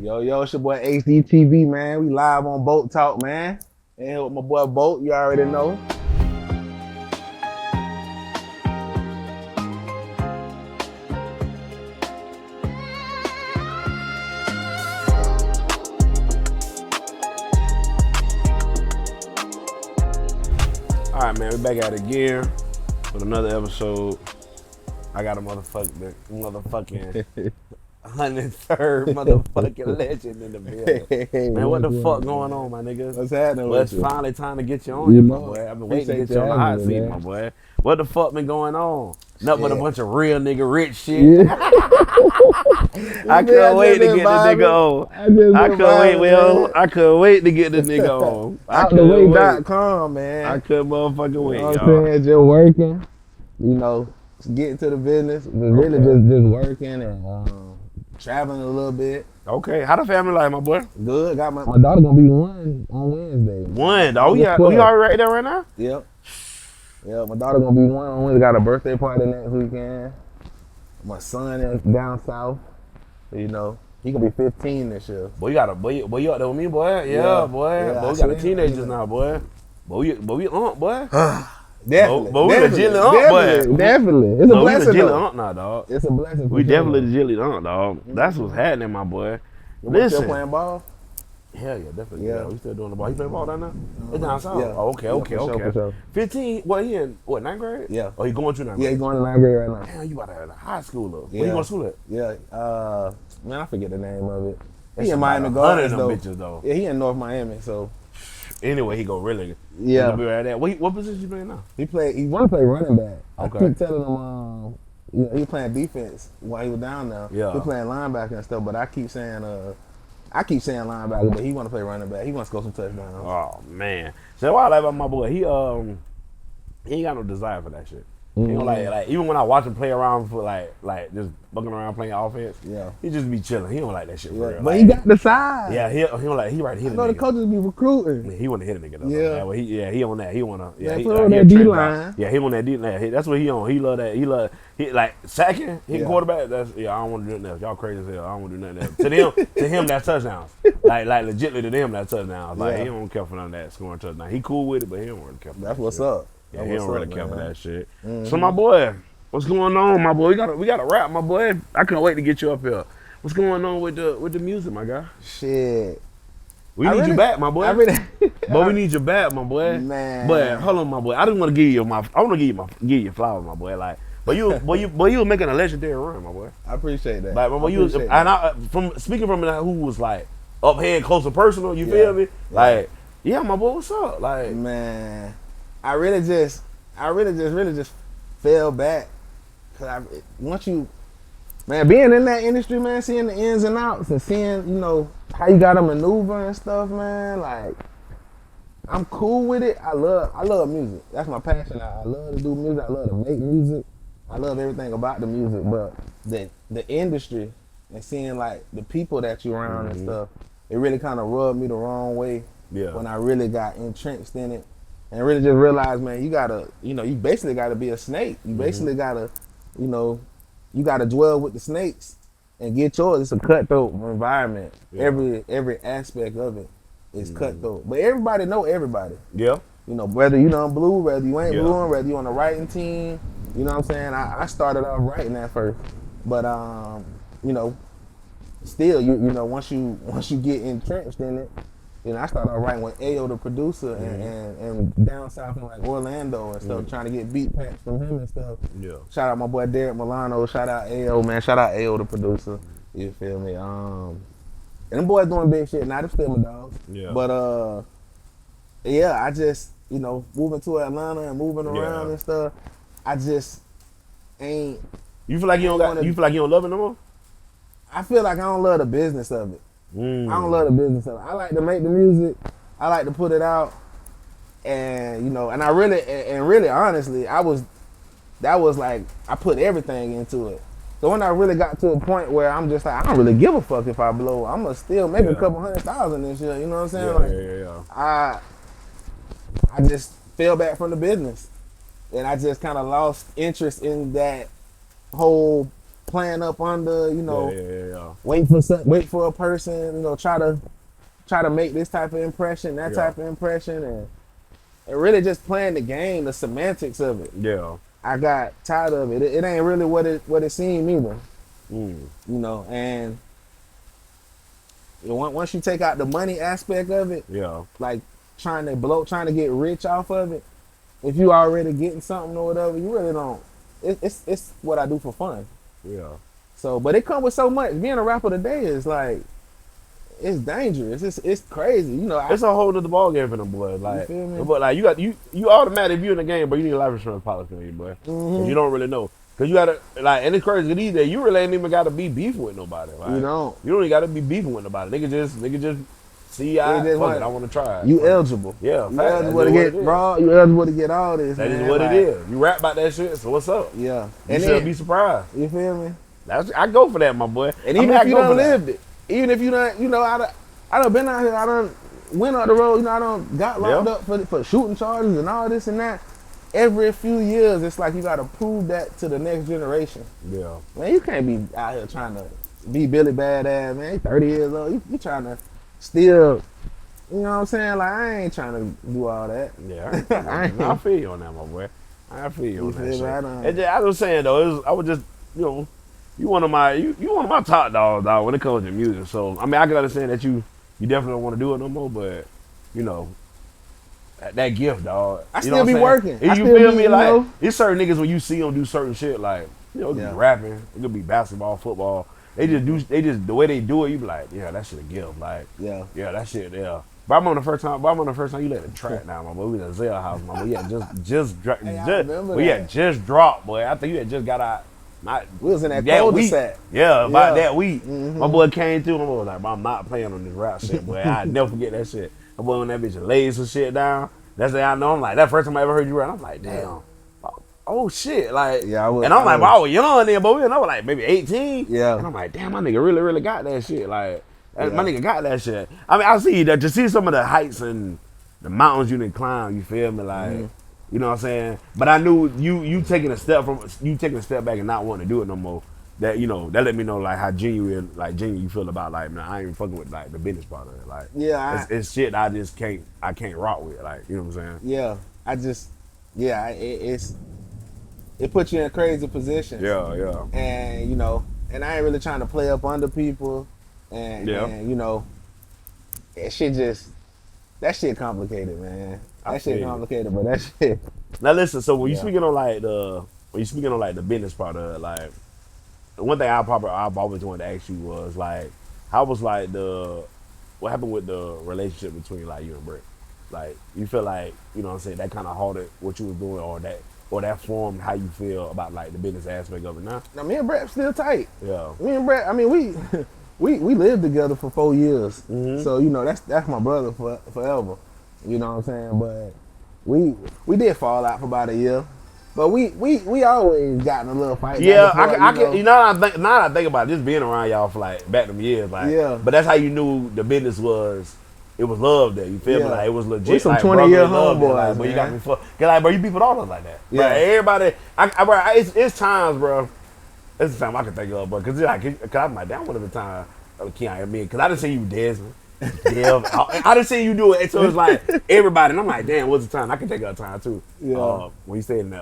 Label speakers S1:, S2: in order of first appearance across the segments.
S1: Yo, it's your boy HDTV, man. We live on BoatTalk, man. And here with my boy Boat, you already know.
S2: All right, man, we back at it again with another episode. I got a motherfucking 103rd motherfucking legend in the building. Man, what the fuck going on, my nigga?
S1: What's happening
S2: Well,
S1: with
S2: it's
S1: you?
S2: finally time to get you on here, my boy. I've been waiting to
S1: Appreciate
S2: get you on the
S1: you
S2: hot
S1: having
S2: seat,
S1: me,
S2: my
S1: man.
S2: boy. What the fuck been going on? Nothing but a
S1: Shit.
S2: bunch of real nigga rich shit.
S1: Yeah.
S2: I couldn't wait to get the nigga on. I couldn't wait, Will. I couldn't wait to get the nigga on. I couldn't wait.
S1: Outtheway.com, man.
S2: I couldn't motherfucking wait,
S1: You know what
S2: y'all.
S1: I'm saying? Just working. You know, getting to the business. Really just working and traveling a little bit.
S2: Okay, how the family life, my boy?
S1: Good. Got my daughter gonna be 1 on Wednesday.
S2: One. Oh, yeah.
S1: August
S2: You
S1: 12th.
S2: already right there right now?
S1: Yep. Yeah, my daughter gonna be 1 on Wednesday. Got a birthday party next weekend. My son is down south. You know, he gonna be 15 this year.
S2: Boy, you got a boy you up there with me, boy. Yeah, boy.
S1: Yeah,
S2: boy,
S1: I
S2: we got the
S1: see.
S2: teenagers now, boy. Boy, we aunt, boy.
S1: Definitely.
S2: But we legitly aunt, boy.
S1: Definitely. It's a
S2: No, we
S1: blessing
S2: legitly
S1: though.
S2: aunt now, dog.
S1: It's a blessing.
S2: We definitely legitly aunt, dog. That's what's happening, my boy.
S1: Still
S2: Listen.
S1: playing ball?
S2: Hell yeah, definitely.
S1: Yeah.
S2: Yeah, we still doing the ball. You play ball down there? It's down south.
S1: Yeah.
S2: Oh, okay,
S1: Yeah,
S2: okay,
S1: for sure,
S2: okay.
S1: for sure.
S2: 15, what, he in, what, 9th grade?
S1: Yeah.
S2: Oh, he going to 9th
S1: Yeah,
S2: grade?
S1: he's going to 9th grade right now.
S2: Damn, you about to have a high schooler.
S1: Yeah.
S2: Where you going to school at?
S1: Yeah. Man, I forget the name of it.
S2: It's
S1: He in
S2: about
S1: Miami
S2: 100
S1: Gardens
S2: of them
S1: though.
S2: bitches, though.
S1: Yeah, he in North Miami, so
S2: Anyway, he go really.
S1: yeah.
S2: He'll be right there. What position you playing now?
S1: He want to play running back.
S2: Okay.
S1: I keep telling him, you know, he playing defense while he was down there.
S2: Yeah.
S1: He playing linebacker and stuff, but I keep saying linebacker, but he want to play running back. He wants to score some touchdowns.
S2: Oh man. So what I like about my boy, he ain't got no desire for that shit. He don't like even when I watch him play around for like just bucking around playing offense,
S1: Yeah.
S2: he just be chilling. He don't like that shit for real.
S1: But
S2: Like,
S1: he got the size.
S2: yeah, he don't like he right hit
S1: I
S2: a
S1: know the
S2: nigga.
S1: coaches be recruiting.
S2: He want to hit a nigga though.
S1: Yeah.
S2: Well, he on that. He wanna
S1: Yeah,
S2: he,
S1: put on
S2: he
S1: that
S2: a trend
S1: D-line.
S2: guy. Yeah, he on that D line. That's what he on. He love that. He like sacking, hitting
S1: Yeah.
S2: quarterback. That's I don't want to do nothing else. Y'all crazy as hell. I don't want to do nothing else. To him that's touchdowns. Like legitly to them that's touchdowns. Like
S1: Yeah.
S2: he don't care for none of that scoring touchdowns. He cool with it, but he don't really care for
S1: That's
S2: that
S1: what's
S2: shit.
S1: up.
S2: Yeah,
S1: That's
S2: he
S1: what's
S2: don't really
S1: up,
S2: care for
S1: man.
S2: that shit.
S1: Mhm.
S2: So my boy, what's going on, my boy? We got a rap, my boy. I can't wait to get you up here. What's going on with the music, my guy?
S1: Shit.
S2: We
S1: I
S2: need you
S1: really-
S2: back, my boy.
S1: I really,
S2: But we need you back, my boy.
S1: Man.
S2: But hold on, my boy. I just want to give you I want to give you flowers, my boy. Like, but you were making a legendary run, my boy.
S1: I appreciate that.
S2: Like, my boy,
S1: I
S2: you was,
S1: appreciate
S2: and
S1: that.
S2: from speaking from who was like up hand, close and personal. You
S1: Yeah.
S2: feel me?
S1: Yeah.
S2: Like, yeah, my boy, what's up? Like,
S1: Man, I really just fell back. Cause once you, man, being in that industry, man, seeing the ins and outs and seeing, you know, how you gotta maneuver and stuff, man, like, I'm cool with it. I love music. That's my passion. I love to do music. I love to make music. I love everything about the music, but the industry and seeing like the people that you around and stuff, it really kind of rubbed me the wrong way.
S2: Yeah.
S1: When I really got entrenched in it and really just realized, man, you gotta, you know, you basically gotta be a snake. You basically gotta, you know, you gotta dwell with the snakes and get yours. It's a cutthroat environment.
S2: Yeah.
S1: Every aspect of it is cutthroat. But everybody know everybody.
S2: yeah,
S1: You know, whether you done blue, whether you ain't
S2: Yeah.
S1: blue, whether you on the writing team, you know what I'm saying? I started off writing at first. But you know, still you know, once you get entrenched in it, you know, I started off writing with Ayo, the producer, and down south in like Orlando and stuff, trying to get beat packs from him and stuff.
S2: yeah.
S1: Shout out my boy Derek Milano, shout out Ayo, man, shout out Ayo, the producer. You feel me? And them boys doing big shit, now them still my dogs.
S2: Yeah.
S1: But yeah, I just, you know, moving to Atlanta and moving around
S2: Yeah.
S1: and stuff, I just ain't,
S2: You feel like you don't got? You feel like you don't love it no more?
S1: I feel like I don't love the business of it.
S2: Mm.
S1: I don't love the business of it. I like to make the music. I like to put it out. And, you know, and I really, and really honestly, that was like, I put everything into it. So when I really got to a point where I'm just like, I don't really give a fuck if I blow. I'm gonna still make a couple $100,000 this year. You know what I'm saying?
S2: Yeah,
S1: Like,
S2: yeah.
S1: I just fell back from the business. And I just kind of lost interest in that whole playing up under, you know,
S2: Yeah.
S1: wait for a person, you know, try to make this type of impression, that type of impression, and really just playing the game, the semantics of it.
S2: Yeah.
S1: I got tired of it. It ain't really what it seemed either.
S2: Mm.
S1: You know, and once you take out the money aspect of it,
S2: Yeah.
S1: like trying to get rich off of it, if you already getting something or whatever, you really don't. It's what I do for fun.
S2: Yeah.
S1: So, but it comes with so much. Being a rapper today is like, it's dangerous. It's crazy. You know,
S2: It's a whole nother ball game for them boys. Like,
S1: you feel me?
S2: but like you automatically, if you in the game, but you need a life insurance policy on you, boy. 'Cause you don't really know. Cause you gotta like, and it's crazy these days. You really ain't even gotta be beefing with nobody. Like,
S1: You don't.
S2: You don't even gotta be beefing with nobody. Nigga just see, I want to try.
S1: You eligible.
S2: Yeah,
S1: You
S2: fact.
S1: eligible to get raw. You eligible to get all this.
S2: That
S1: man.
S2: is what
S1: like,
S2: it is. You rap about that shit, so what's up?
S1: Yeah.
S2: You should be surprised.
S1: You feel me?
S2: I go for that, my boy.
S1: And even if you done lived it, even if you done, you know, I done been out here, I done went on the road, you know, I done got locked up for shooting charges and all this and that. Every few years, it's like you got to prove that to the next generation.
S2: Yeah.
S1: Man, you can't be out here trying to be Billy Badass, man. You 30 years old. You trying to still, you know what I'm saying? Like, I ain't trying to do all that.
S2: Yeah. I feel you on that, my boy. I feel you on that shit.
S1: Right
S2: I was saying, though, I was just, you know, you one of my top dogs, dog, when it comes to music. So, I mean, I can understand that you definitely don't want to do it no more, but, you know, that gift, dog.
S1: I still be working.
S2: You feel me? Like, there's certain niggas when you see them do certain shit, like, you know, it could be rapping, it could be basketball, football. They just the way they do it, you be like, yeah, that shit a gift. Like, yeah, that shit, yeah. But I'm on the first time you let the track down, my boy. We in the Zell house, my boy. Yeah, just dropped, boy. I think you had just got out.
S1: We was in that cul-de-sac.
S2: Yeah, about that week. Mm-hmm. My boy came through, my boy was like, bro, I'm not playing on this rap shit, boy. I'll never forget that shit. My boy on that bitch laid some shit down. That's the I know. I'm like, that first time I ever heard you rap, I'm like, damn. Oh shit, like, and I'm like, I was young then, but we know like maybe 18.
S1: Yeah,
S2: and I'm like, damn, my nigga really got that shit. Like, my nigga got that shit. I mean, I see that to see some of the heights and the mountains you didn't climb. You feel me, like, you know what I'm saying? But I knew you taking a step back and not wanting to do it no more. That, you know, that let me know like how genuine you feel about like, man, I ain't even fucking with like the business part of it. Like, it's shit I just can't rock with. Like, you know what I'm saying? It puts you in crazy positions. Yeah.
S1: And, you know, and I ain't really trying to play up under people. And you know, that shit complicated, man. That shit complicated, but that shit.
S2: Now listen, so when you speaking on like the business part of it, like, the one thing I've always wanted to ask you was like, how was like what happened with the relationship between like you and Brett? Like, you feel like, you know what I'm saying, that kind of halted what you was doing, or that formed how you feel about like the business aspect of it now?
S1: Now me and Brett still tight.
S2: Yeah.
S1: Me and Brett, I mean, we lived together for 4 years.
S2: Mm-hmm.
S1: So, you know, that's my brother forever. You know what I'm saying? But we did fall out for about a year. But we always got in a little fight.
S2: Yeah, now I think about it, just being around y'all for like back them years, like, but that's how you knew the business was. It was love there, you feel me? Like, it was legit.
S1: We some
S2: like,
S1: 20-year homeboys,
S2: like, but you got me fucked. Cause like, bro, you beef with all of us like that. Yeah, bro, everybody. Bro, it's times, bro. It's the time I can think of, bro. Cause I'm like, damn, one of the time, Keon, me, cause I didn't see you Desmond. I didn't see you do it, so it's like everybody, and I'm like, damn, what's the time? I can take out time too. Yeah. When you stayed in the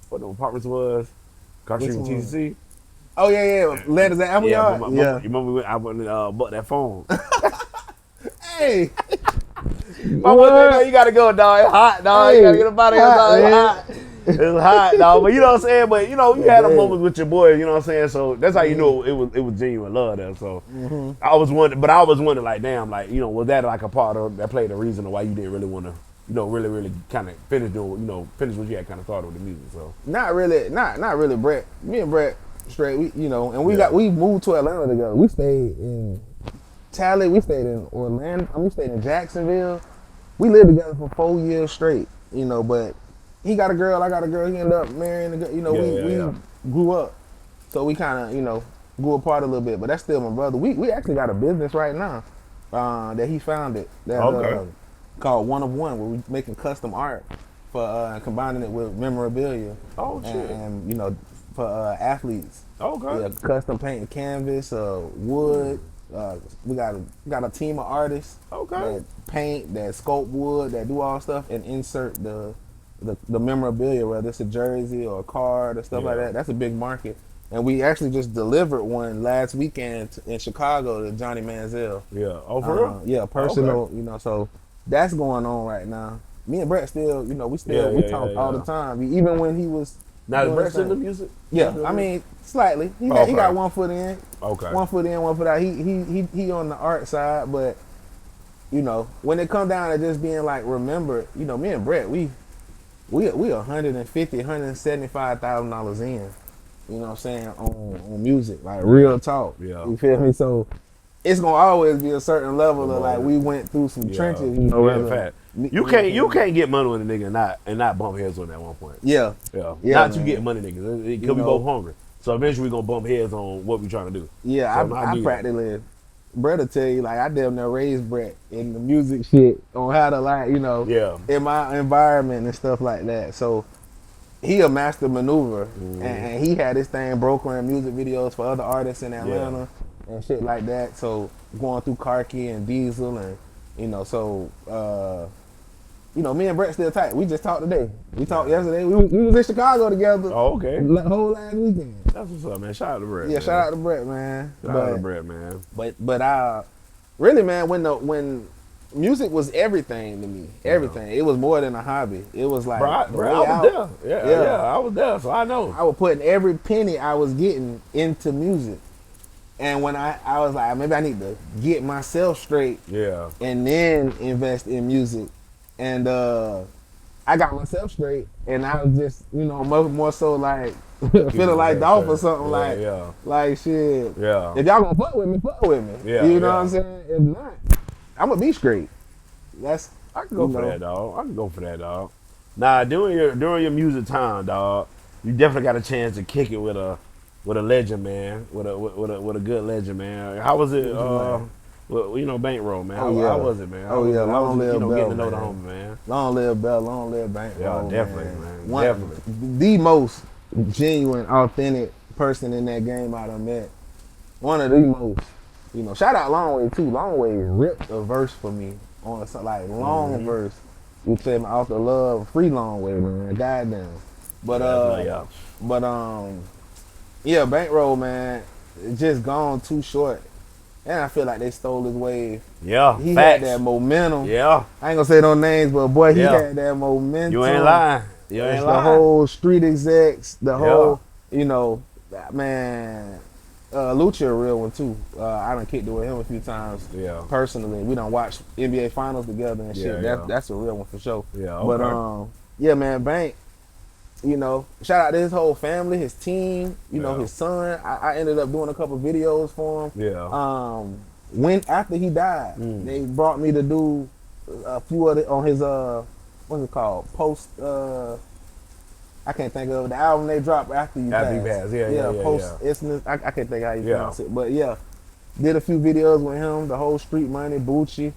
S2: what the apartments was, Car Street and TCC.
S1: Oh yeah. Letters at Apple Yard.
S2: You remember I went and bought that phone.
S1: Hey.
S2: My boy, you gotta go, dog. It's hot, dog. You gotta get up out of here, dog. It's hot. It's hot, dog. But you know what I'm saying? But you know, you had a moment with your boy, you know what I'm saying? So that's how you know it was genuine love there. So I was wondering, like, damn, like, you know, was that like a part of that played a reason why you didn't really want to, you know, really kind of finish what you had kind of thought of the music? So not really, Brett. Me and Brett straight, we moved to Atlanta together. We stayed in Tally, we stayed in Orlando, we stayed in Jacksonville. We lived together for 4 years straight, you know, but he got a girl, I got a girl, he ended up marrying a girl, you know, we grew up. So we kind of, you know, grew apart a little bit, but that's still my brother. We actually got a business right now that he founded called One of One, where we making custom art for combining it with memorabilia. Oh, shit.
S1: And you know, for athletes.
S2: Okay.
S1: Yeah, custom painting canvas, wood. We got a team of artists
S2: Okay.
S1: that paint, that sculpt wood, that do all stuff and insert the memorabilia, whether it's a jersey or a card or stuff like
S2: Yeah.
S1: that. That's a big market. And we actually just delivered one last weekend in Chicago to Johnny Manziel.
S2: Yeah. Oh, for real?
S1: Yeah, personal,
S2: Okay.
S1: you know, so that's going on right now. Me and Brett still, you know, we talk all the time. Even when he was
S2: Now, is
S1: doing
S2: Brett
S1: his
S2: still in the
S1: thing.
S2: music?
S1: Yeah, I mean, slightly. He got 1 foot in.
S2: Okay.
S1: 1 foot in, 1 foot out. He on the art side, but you know, when it come down to just being like remembered, you know, me and Brett, we $175,000 in. You know what I'm saying, on music, like real talk.
S2: Yeah.
S1: You feel me? So it's gonna always be a certain level of like we went through some trenches. You know,
S2: fact. You can't get money with a nigga and not bump heads on that one point.
S1: Yeah.
S2: Not
S1: man.
S2: you get money niggas. Because we both hungry. So eventually we gonna bump heads on what we trying to do.
S1: Yeah,
S2: So
S1: I practically, Brett will tell you, like, I damn near raised Brett in the music shit on how to, like, you know, in my environment and stuff like that. So he a master maneuver, and he had this thing brokering music videos for other artists in Atlanta and shit like that. So going through Karki and Diesel and, you know, so, you know, me and Brett still tight. We just talked today. We talked yesterday. We was in Chicago together.
S2: Oh, okay.
S1: The whole last weekend.
S2: That's what's up, man. Shout out to Brett.
S1: Yeah,
S2: man.
S1: shout out to Brett, man.
S2: Shout out to Brett, man.
S1: But really, man, when music was everything to me, everything. It was more than a hobby. It was like,
S2: bro, I was there. Yeah, I was there, so I know.
S1: I was putting every penny I was getting into music. And when I was like, maybe I need to get myself straight, and then invest in music. And I got myself straight, and I was just, you know, more so like feeling like Dolph or something, like shit.
S2: Yeah.
S1: If y'all gonna fuck with me, fuck with me.
S2: Yeah,
S1: You know what I'm saying? If not, I'm gonna be straight. I
S2: can go for that, dog. I can go for that, dog. Nah, during your music time, dog, you definitely got a chance to kick it with a legend, man. With a good legend, man. How was it? You know, Bankroll, man. How was it, man?
S1: Long live Bell,
S2: getting to know the
S1: man.
S2: homie, man.
S1: Long live Bell, long live Bankroll.
S2: Yeah, definitely, man. Definitely.
S1: The most genuine, authentic person in that game I done met. One of the most. You know, shout out Longway too. Longway ripped a verse for me on some like long verse. You feel me? Off the love, free Longway, man. Goddamn. But yeah, Bankroll, man, it just gone too short. And I feel like they stole his wave.
S2: Yeah,
S1: he
S2: facts.
S1: had that momentum.
S2: Yeah,
S1: I ain't gonna say no names, but boy, he had that momentum.
S2: You ain't lying. You ain't lying.
S1: The whole street execs, the whole, you know, man. Lucha a real one too. I done kicked it with him a few times. Yeah. Personally, we done watched NBA finals together and shit. That's a real one for sure.
S2: Yeah. Okay.
S1: But yeah, man, Bank. You know, shout out to his whole family, his team. You know, his son. I ended up doing a couple videos for him.
S2: Yeah.
S1: When after he died, they brought me to do a few of it on his what's it called? Post. I can't think of the album they dropped after you passed.
S2: Yeah.
S1: Post. I can't think how you pronounce it, but yeah, did a few videos with him. The whole Street Money, Bucci.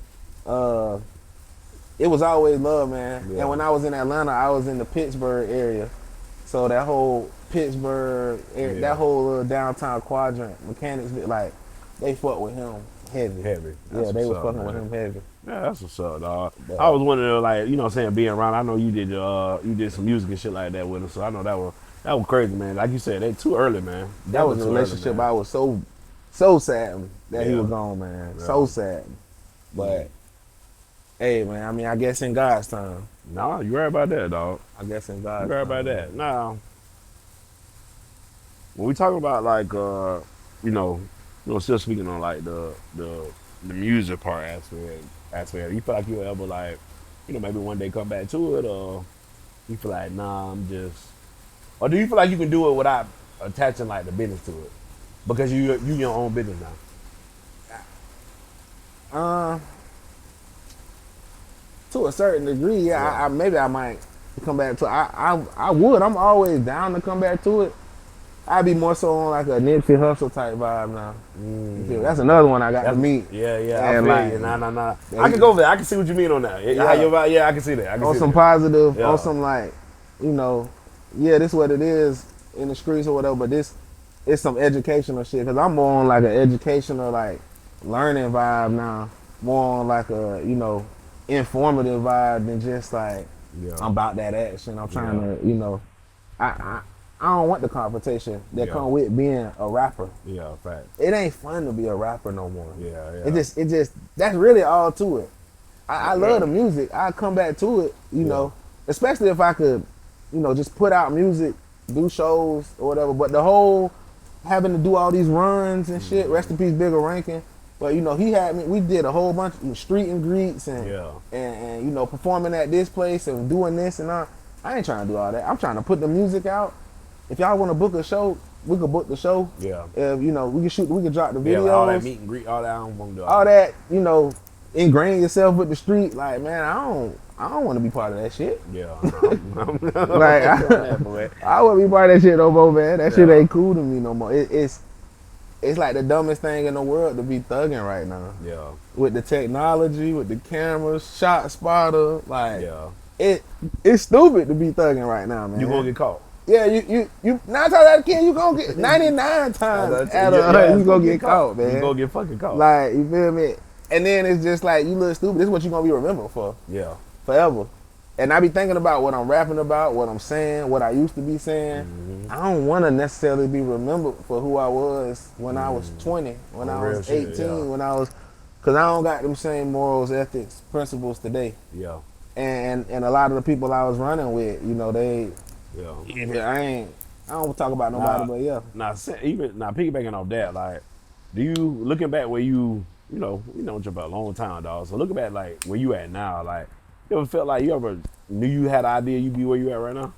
S1: It was always love, man. Yeah. And when I was in Atlanta, I was in the Pittsburgh area, so that whole Pittsburgh area, that whole downtown quadrant, mechanics, like they fuck with him heavy.
S2: That's
S1: they was fucking with him heavy.
S2: Yeah, that's what's up, dog. I was wondering, like, you know what I'm saying, being around. I know you did some music and shit like that with him, so I know that was crazy, man. Like you said, they too early, man.
S1: That was a relationship I was so sad that he was gone, man. Yeah. So sad. But hey, man, I mean, I guess in God's time.
S2: Nah, you right about that, dog.
S1: I guess in God's time.
S2: You right about that. Now, when we talk about like, you know, still speaking on like the music part aspect, you feel like you'll ever like, you know, maybe one day come back to it, or you feel like, nah, or do you feel like you can do it without attaching like the business to it, because you your own business now?
S1: To a certain degree, yeah. Maybe I might come back to it. I would. I'm always down to come back to it. I'd be more so on like a Nipsey Hussle type vibe now. That's another one I got to meet.
S2: Yeah. I feel you. Nah. I can go there. I can see what you mean on that. I can see that.
S1: On some positive, on some like, you know, this is what it is. in the streets or whatever, but this it's some educational shit because I'm more on like an educational like learning vibe now, more on like a informative vibe than just like
S2: Yeah.
S1: I'm about that action. I'm trying to I don't want the confrontation that come with being a rapper.
S2: Yeah, fact.
S1: It ain't fun to be a rapper no more.
S2: Yeah.
S1: It just that's really all to it. I love the music. I come back to it, you know, especially if I could, just put out music, do shows or whatever. But the whole having to do all these runs and shit, rest in peace, Bigger Rankin. But he had me. We did a whole bunch of street and greets and performing at this place and doing this and all. I ain't trying to do all that. I'm trying to put the music out. If y'all want to book a show, we could book the show.
S2: Yeah.
S1: If we can shoot, we can drop the videos.
S2: Yeah, all that meet and greet, all that. I don't want to do
S1: all that. Ingrain yourself with the street. Like, man, I don't want to be part of that shit.
S2: Yeah.
S1: Like, I wouldn't be part of that shit no more, man. That shit ain't cool to me no more. It's like the dumbest thing in the world to be thugging right now.
S2: Yeah. With
S1: the technology, with the cameras, shot spotter, like, it's stupid to be thugging right now, man.
S2: You gonna get caught.
S1: Yeah, you 9 times out of 10 you gonna get 99 times out of 100 you gonna get caught, man.
S2: You gonna get fucking caught.
S1: Like, you feel me? And then it's just like, you look stupid. This is what you gonna be remembered for.
S2: Yeah.
S1: Forever. And I be thinking about what I'm rapping about, what I'm saying, what I used to be saying.
S2: Mm-hmm.
S1: I don't want to necessarily be remembered for who I was when I was 20, when I was 18, when I was, because I don't got them same morals, ethics, principles today.
S2: Yeah.
S1: And a lot of the people I was running with, they.
S2: Yeah.
S1: I don't talk about nobody, but yeah.
S2: Now piggybacking off that, like, do you looking back where you know about a long time, dog. So looking back, like, where you at now, like, you ever felt like you ever knew you had an idea you'd be where you at right now,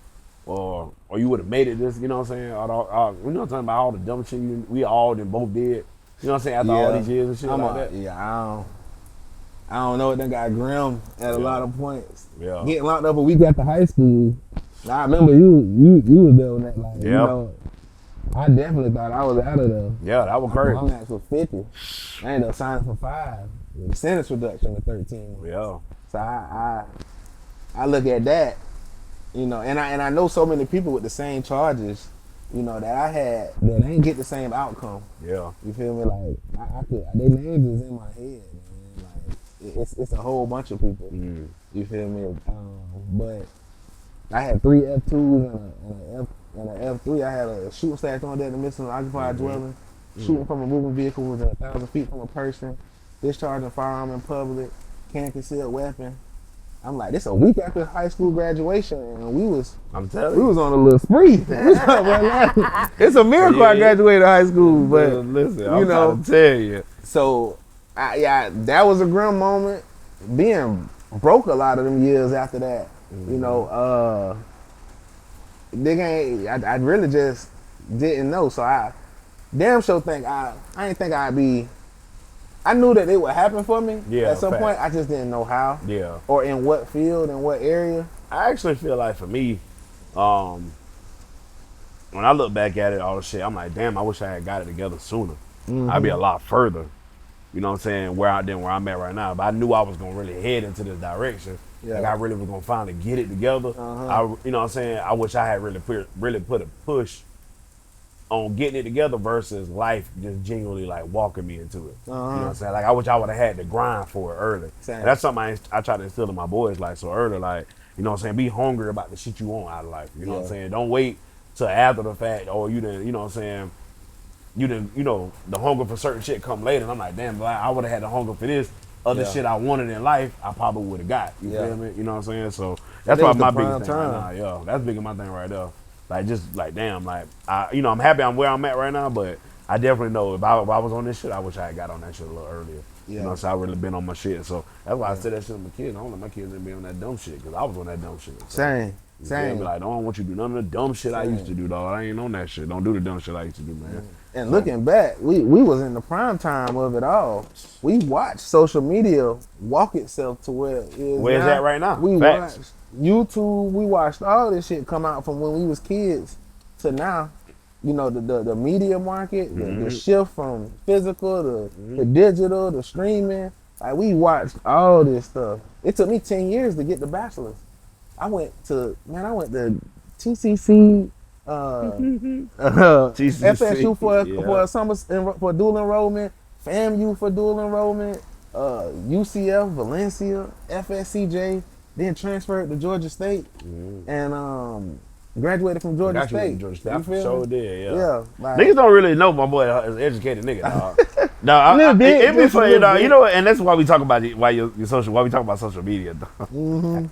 S2: or you would have made it this, you know what I'm saying? Talking about all the dumb shit we all then both did, you know what I'm saying? After all these years and shit that.
S1: Yeah, I don't know. It done got grim at a lot of points.
S2: Yeah.
S1: Getting locked up a week after high school. I remember you was there on that, like, I definitely thought I was out of there.
S2: Yeah, that was crazy.
S1: I'm at for 50. I ended up signing for 5. The sentence reduction to 13.
S2: Yeah.
S1: So I look at that, and I know so many people with the same charges, that I had that ain't get the same outcome.
S2: Yeah.
S1: You feel me? Like I could, their names is in my head, man. Like it's a whole bunch of people.
S2: Mm.
S1: You feel me? But I had 3 F2s and an F3. I had a shooting statue on there in the midst of an occupied dwelling, shooting from a moving vehicle within 1,000 feet from a person, discharging a firearm in public, carrying concealed weapon. I'm like, this a week after high school graduation, and we was on a little spree. It's a miracle I graduated high school, but
S2: listen, I'm trying to tell you.
S1: So, that was a grim moment. Being broke a lot of them years after that, I really just didn't know. So I damn sure think I didn't think I'd be. I knew that it would happen for me at some point. I just didn't know how.
S2: Yeah. Or
S1: in what field, in what area.
S2: I actually feel like for me, when I look back at it, all the shit, I'm like, damn, I wish I had got it together sooner. Mm-hmm. I'd be a lot further. You know what I'm saying? Where I'm at right now. But I knew I was gonna really head into this direction. Yeah. Like I really was gonna finally get it together. Uh-huh. You know what I'm saying? I wish I had really put a push on getting it together versus life just genuinely like walking me into it. Uh-huh. You know what I'm saying? Like I wish I would have had to grind for it early. And that's something I try to instill in my boys like so early. Like, you know what I'm saying? Be hungry about the shit you want out of life. You know what I'm saying? Don't wait till after the fact or you didn't, you know what I'm saying? The hunger for certain shit come later. And I'm like, damn, I would have had the hunger for this other shit I wanted in life, I probably would have got. You feel me? You know what I'm saying? So that's probably my biggest thing right now. That's big in my thing right there. Like, just like, damn, like, I'm happy I'm where I'm at right now, but I definitely know if I was on this shit, I wish I had got on that shit a little earlier. Yeah. You know, so I really been on my shit. So that's why I said that shit to my kids. I don't let my kids be on that dumb shit because I was on that dumb shit. So,
S1: Same.
S2: Like, I don't want you to do none of the dumb shit I used to do, dog. I ain't on that shit. Don't do the dumb shit I used to do, man.
S1: And looking back, we was in the prime time of it all. We watched social media walk itself to where it is.
S2: Where's that right now?
S1: We watched YouTube. We watched all this shit come out from when we was kids to now. You know, the media market, the shift from physical to digital, to streaming. Like, we watched all this stuff. It took me 10 years to get the bachelor's. I went to TCC FSU for
S2: Yeah.
S1: summer for dual enrollment, FAMU for dual enrollment, UCF, Valencia, FSCJ, then transferred to Georgia State, and graduated from Georgia State.
S2: Georgia State.
S1: You
S2: I
S1: feel
S2: sure
S1: me?
S2: did, yeah.
S1: Yeah, like,
S2: Niggas don't really know my boy is an educated nigga, dog. No,
S1: Little bit,
S2: it be
S1: just a
S2: funny,
S1: little
S2: dog.
S1: bit.
S2: You know what? And that's why we talk about it, why we talk about social media, dog.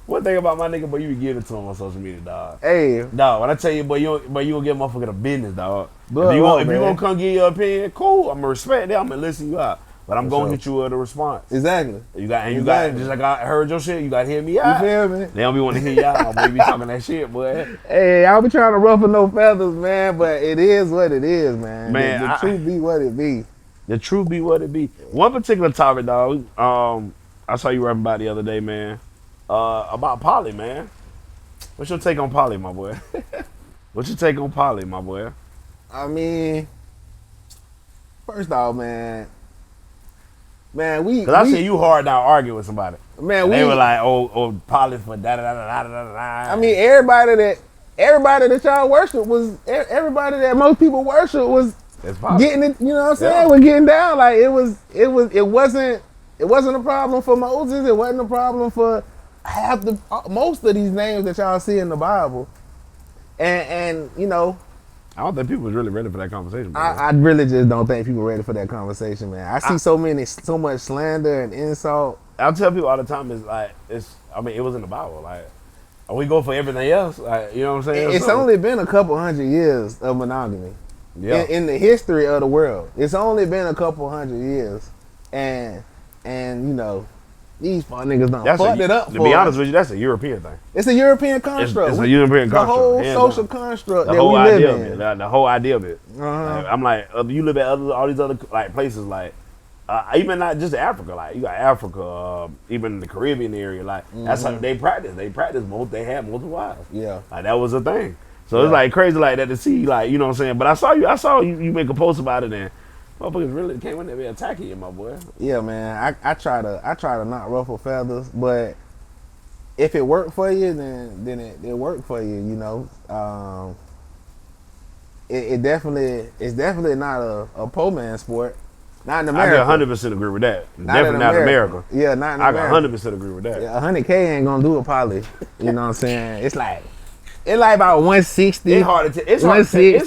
S2: One thing about my nigga, boy, you be giving it to him on social media, dog.
S1: Hey,
S2: Dog, when I tell you, boy, you don't get motherfucker the business, dog.
S1: Good
S2: if you
S1: Lord, man.
S2: gonna come give your opinion, cool. I'm gonna respect that. I'm gonna listen you out, but I'm
S1: For
S2: gonna
S1: sure.
S2: hit you with a response.
S1: exactly.
S2: You got
S1: Exactly.
S2: just like I heard your shit. You got to hear me
S1: You
S2: out.
S1: feel me?
S2: They don't be want to hear you out. My boy be talking that shit, boy.
S1: Hey, I be trying to ruffle no feathers, man, but it is what it is, man.
S2: Man,
S1: the truth be what it be.
S2: The truth be what it be. One particular topic, dog. I saw you rapping about the other day, man. About poly, man. What's your take on poly, my boy? What's your take on poly, my boy?
S1: I mean, first off, man,
S2: Cause I see you hard now arguing with somebody.
S1: man,
S2: They were like, oh, poly for da da da da da da da.
S1: I mean, everybody that y'all worship was everybody that most people worship was
S2: it's poly.
S1: getting it. You know what I'm saying?
S2: Yeah.
S1: We're getting down. Like it wasn't a problem for Moses. It wasn't a problem for most of these names that y'all see in the Bible. And you know,
S2: I don't think people was really ready for that conversation. Bro.
S1: I really just don't think people are ready for that conversation, man. I see so much slander and insult.
S2: I tell people all the time, it's like it was in the Bible. Like we go for everything else. Like, you know what I'm saying?
S1: It's only been a couple hundred years of monogamy.
S2: Yeah.
S1: In the history of the world. It's only been a couple hundred years. And you know, these fuck niggas done fucked it up for
S2: To be
S1: us.
S2: honest with you, that's a European thing.
S1: It's a European construct.
S2: It's a European
S1: the
S2: construct.
S1: whole
S2: hands
S1: social
S2: down.
S1: construct
S2: The
S1: that
S2: whole
S1: we
S2: idea
S1: live
S2: of
S1: in.
S2: it. The whole idea of it.
S1: Uh-huh.
S2: I'm like, you live at all these other like places, like even not just Africa. Like you got Africa, even the Caribbean area. Like that's how they practice. They practice they had multiple wives.
S1: Yeah.
S2: Like that was a thing. So it's like crazy like that to see, like, you know what I'm saying. But I saw you make a post about it, and motherfuckers really came in there be attacking you, my boy.
S1: Yeah, man. I try to not ruffle feathers, but if it worked for you, then it worked for you. You know, it's definitely not a poor man's sport. Not in America.
S2: I can 100% agree with that.
S1: Not
S2: Definitely
S1: in
S2: not America.
S1: Yeah, not in
S2: I
S1: America.
S2: can 100% agree with that.
S1: Yeah, 100K ain't gonna do a poly. You know what I'm saying? It's like about 160.
S2: It's hard to it's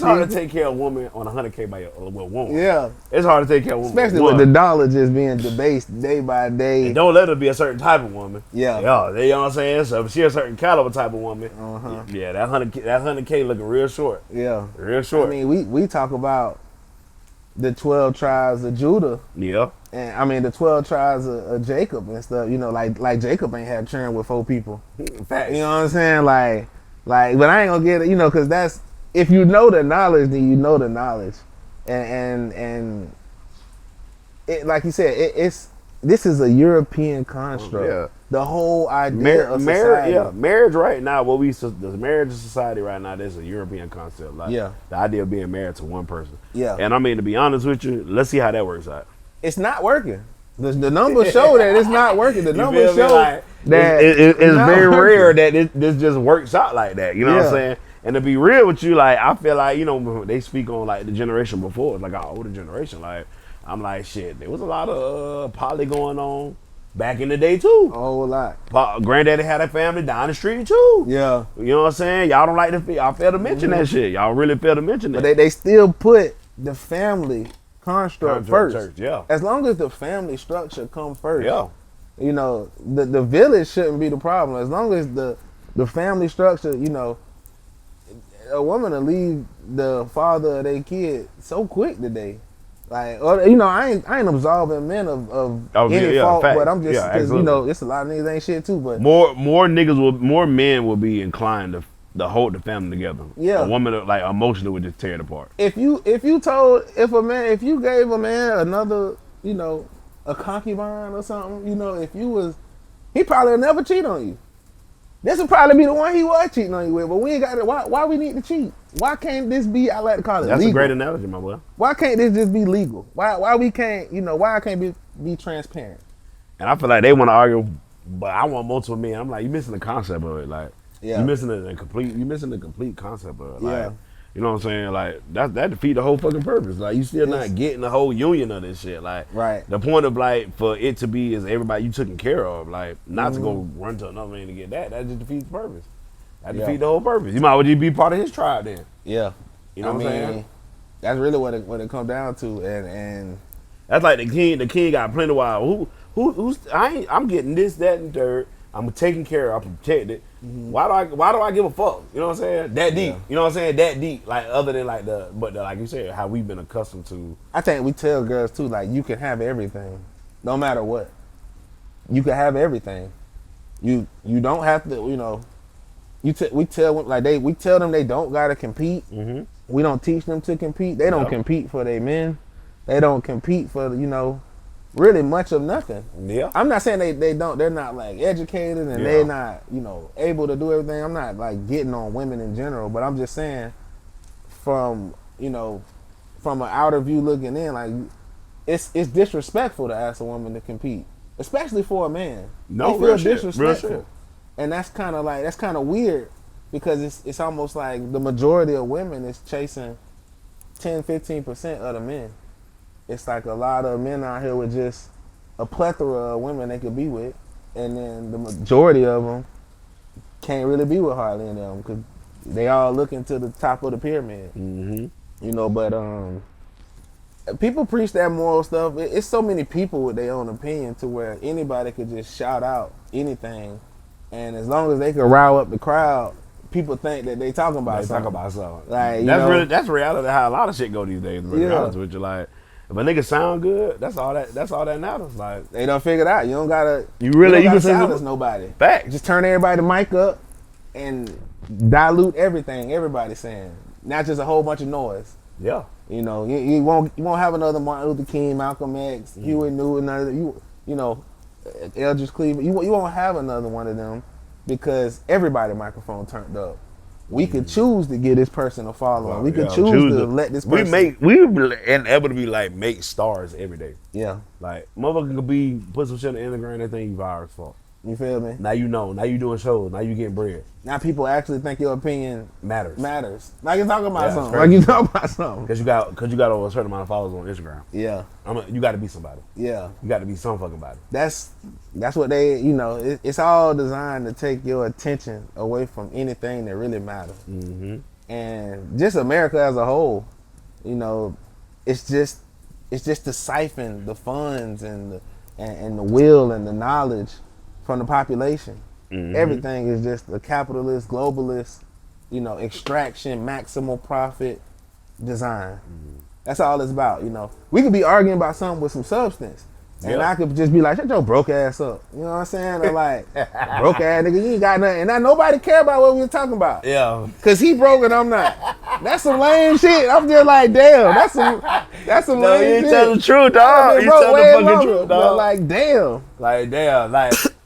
S2: hard to take care of a woman on 100K by a woman.
S1: Yeah.
S2: It's hard to take care of a woman.
S1: Especially with the dollar just being debased day by day.
S2: And don't let her be a certain type of woman.
S1: Yeah.
S2: Yeah, you know what I'm saying? So if she a certain caliber type of woman,
S1: Uh-huh.
S2: yeah, that 100K looking real short.
S1: Yeah.
S2: Real short.
S1: I mean, we talk about the 12 tribes of Judah.
S2: Yeah.
S1: And I mean the 12 tribes of Jacob and stuff, you know, like Jacob ain't had children with 4 people.
S2: Facts.
S1: You know what I'm saying? Like, but I ain't gonna get it, you know, because that's, if you know the knowledge, then you know the knowledge. And it, like you said, this is a European construct.
S2: Yeah.
S1: The whole idea of society.
S2: Marriage right now, the marriage society right now, that's a European concept. Like,
S1: Yeah.
S2: the idea of being married to one person.
S1: Yeah.
S2: And I mean, to be honest with you, let's see how that works out.
S1: It's not working. The numbers show that it's not working. The
S2: You
S1: numbers
S2: feel me?
S1: show
S2: Like,
S1: that
S2: it's
S1: not
S2: very
S1: working.
S2: rare that this just works out like that. You know what I'm
S1: Yeah.
S2: saying? And to be real with you, like, I feel like, you know, they speak on like the generation before, like our older generation. Like, I'm like, shit, there was a lot of poly going on back in the day too.
S1: a whole lot.
S2: Granddaddy had a family down the street too.
S1: Yeah.
S2: You know what I'm saying? Y'all don't like y'all fail to mention that shit. Y'all really fail to mention that.
S1: But they still put the family construct first.
S2: Church, yeah.
S1: As long as the family structure come first.
S2: Yeah.
S1: You know, the village shouldn't be the problem. As long as the family structure, you know, a woman will leave the father of their kid so quick today. Like, or, you know, I ain't absolving men of any fault,
S2: facts.
S1: but I'm just,
S2: Yeah,
S1: 'cause, you
S2: absolutely.
S1: know, it's a lot of niggas ain't shit too, but
S2: More men will be inclined to hold the family together.
S1: Yeah.
S2: A woman like emotionally would just tear it apart.
S1: if you gave a man another, you know, a concubine or something, you know, he probably never cheat on you. This would probably be the one he was cheating on you with, but we ain't got it. Why we need to cheat? Why can't this be, I like to call it
S2: That's
S1: legal?
S2: a great analogy, my boy.
S1: Why can't this just be legal? Why we can't, you know, why I can't be transparent?
S2: And I feel like they want to argue, but I want multiple men. I'm like, you missing the concept of it. Like,
S1: Yeah.
S2: You missing the complete concept of it. Like,
S1: Yeah.
S2: you know what I'm saying? Like that defeat the whole fucking purpose. Like you still not getting the whole union of this shit. Like
S1: Right.
S2: the point of like for it to be is everybody you taken care of. Like not to go run to another man to get that. That just defeats the purpose. That defeats the whole purpose. You might as well be part of his tribe then.
S1: Yeah.
S2: You know what I'm saying?
S1: That's really what it comes down to, and
S2: that's like the king. The king got plenty of wild. Who's I'm getting this, that, and third. I'm taking care of. I'm protected. Why do I give a fuck? You know what I'm saying? That deep. You know what I'm saying? That deep. Like other than like like you said, how we've been accustomed to.
S1: I think we tell girls too, like you can have everything, no matter what. You can have everything. You don't have to. You know, we tell them they don't gotta compete.
S2: Mm-hmm.
S1: We don't teach them to compete. They don't compete for their men. They don't compete for really much of nothing.
S2: Yeah.
S1: I'm not saying they're not like educated and they're not, able to do everything. I'm not like getting on women in general, but I'm just saying from an outer view looking in, like it's disrespectful to ask a woman to compete, especially for a man.
S2: No,
S1: they feel disrespectful.
S2: Real shit.
S1: And that's kind of weird because it's almost like the majority of women is chasing 10-15% of the men. It's like a lot of men out here with just a plethora of women they could be with, and then the majority of them can't really be with hardly any of them because they all looking to the top of the pyramid.
S2: Mm-hmm.
S1: But people preach that moral stuff. It's so many people with their own opinion to where anybody could just shout out anything, and as long as they can rile up the crowd, people think that they talking about something. Like
S2: that's reality. How a lot of shit go these days. To be honest with you, like. If a nigga sound good, that's all that matters. Like
S1: they done figured out. You don't gotta silence nobody.
S2: Fact.
S1: Just turn everybody the mic up and dilute everything everybody's saying. Not just a whole bunch of noise.
S2: Yeah.
S1: You won't have another Martin Luther King, Malcolm X, Huey Newton, Eldridge Cleveland. You won't have another one of them because everybody's microphone turned up. We could choose to give this person a following. We could choose to let this person.
S2: We inevitably like make stars every day.
S1: Yeah.
S2: Like motherfucker could put some shit on the Instagram, they think you viral as fuck.
S1: You feel me?
S2: Now you know. Now you doing shows. Now you getting bread.
S1: Now people actually think your opinion
S2: matters.
S1: Like you're talking about something. Like you talking about something.
S2: Cause you got over a certain amount of followers on Instagram.
S1: Yeah.
S2: You got to be somebody.
S1: Yeah.
S2: You got to be some fucking body.
S1: That's what they. It's all designed to take your attention away from anything that really matters.
S2: Mm-hmm.
S1: And just America as a whole, it's just to siphon the funds and the will and the knowledge from the population. Mm-hmm. Everything is just a capitalist, globalist, extraction, maximal profit design. Mm-hmm. That's all it's about. We could be arguing about something with some substance, and I could just be like, "Shut your broke ass up." You know what I'm saying? Or like, broke ass nigga, you ain't got nothing. And now nobody care about what we were talking about.
S2: Yeah.
S1: Cause he broke and I'm not. That's some lame shit. I'm just like, damn. That's some lame shit.
S2: You ain't telling the truth, dog. You telling the fucking truth, dog.
S1: Like, damn.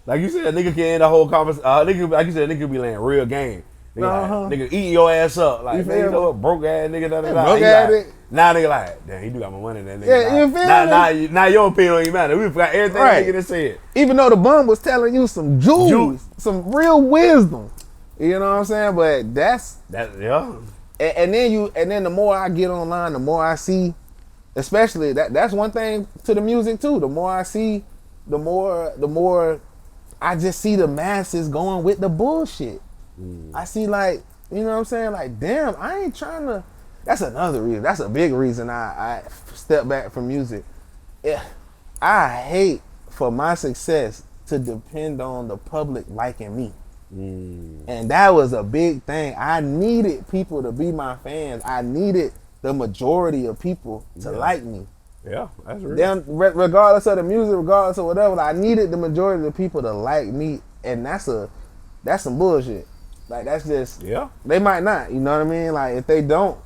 S2: Like you said, a nigga can end the whole conversation. Like you said, a nigga be laying real game. Nigga eating your ass up. Like, man, you know what? Broke ass nigga.
S1: Broke ass nigga.
S2: Now nigga like, damn, he do got my money. That nigga.
S1: Yeah, you feel me?
S2: Now your opinion don't even matter. We forgot everything nigga that said.
S1: Even though the bum was telling you some jewels, some real wisdom. You know what I'm saying? But that's. And then the more I get online, the more I see, especially that's one thing to the music too. The more I see, the more I just see the masses going with the bullshit. I see like, you know what I'm saying? Like, damn, I ain't trying to. That's another reason. That's a big reason I step back from music. I hate for my success to depend on the public liking me. And that was a big thing. I needed people to be my fans. I needed the majority of people to like me.
S2: Yeah, that's real.
S1: Then, regardless of the music, regardless of whatever, I needed the majority of the people to like me, and that's some bullshit. Like that's just they might not. You know what I mean? Like if they don't,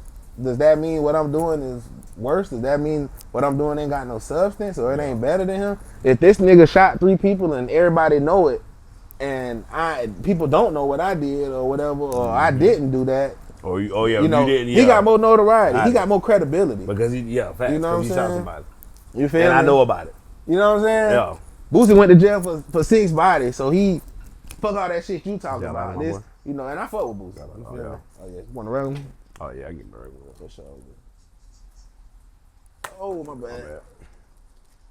S1: does that mean what I'm doing is worse? Does that mean what I'm doing ain't got no substance or it ain't better than him? If this nigga shot 3 people and everybody know it, and people don't know what I did or whatever, or I didn't do that. You didn't. He got more notoriety. He got more credibility
S2: because facts.
S1: You know what I'm saying?
S2: Somebody.
S1: You feel me?
S2: And I know about it.
S1: You know what I'm saying?
S2: Yeah.
S1: Boosie went to jail for 6 bodies, so he fuck all that shit you talking about. You know, and I fuck with boots. You feel me? Oh yeah, you want a regular?
S2: Oh yeah, I get married with
S1: For sure. Oh my bad.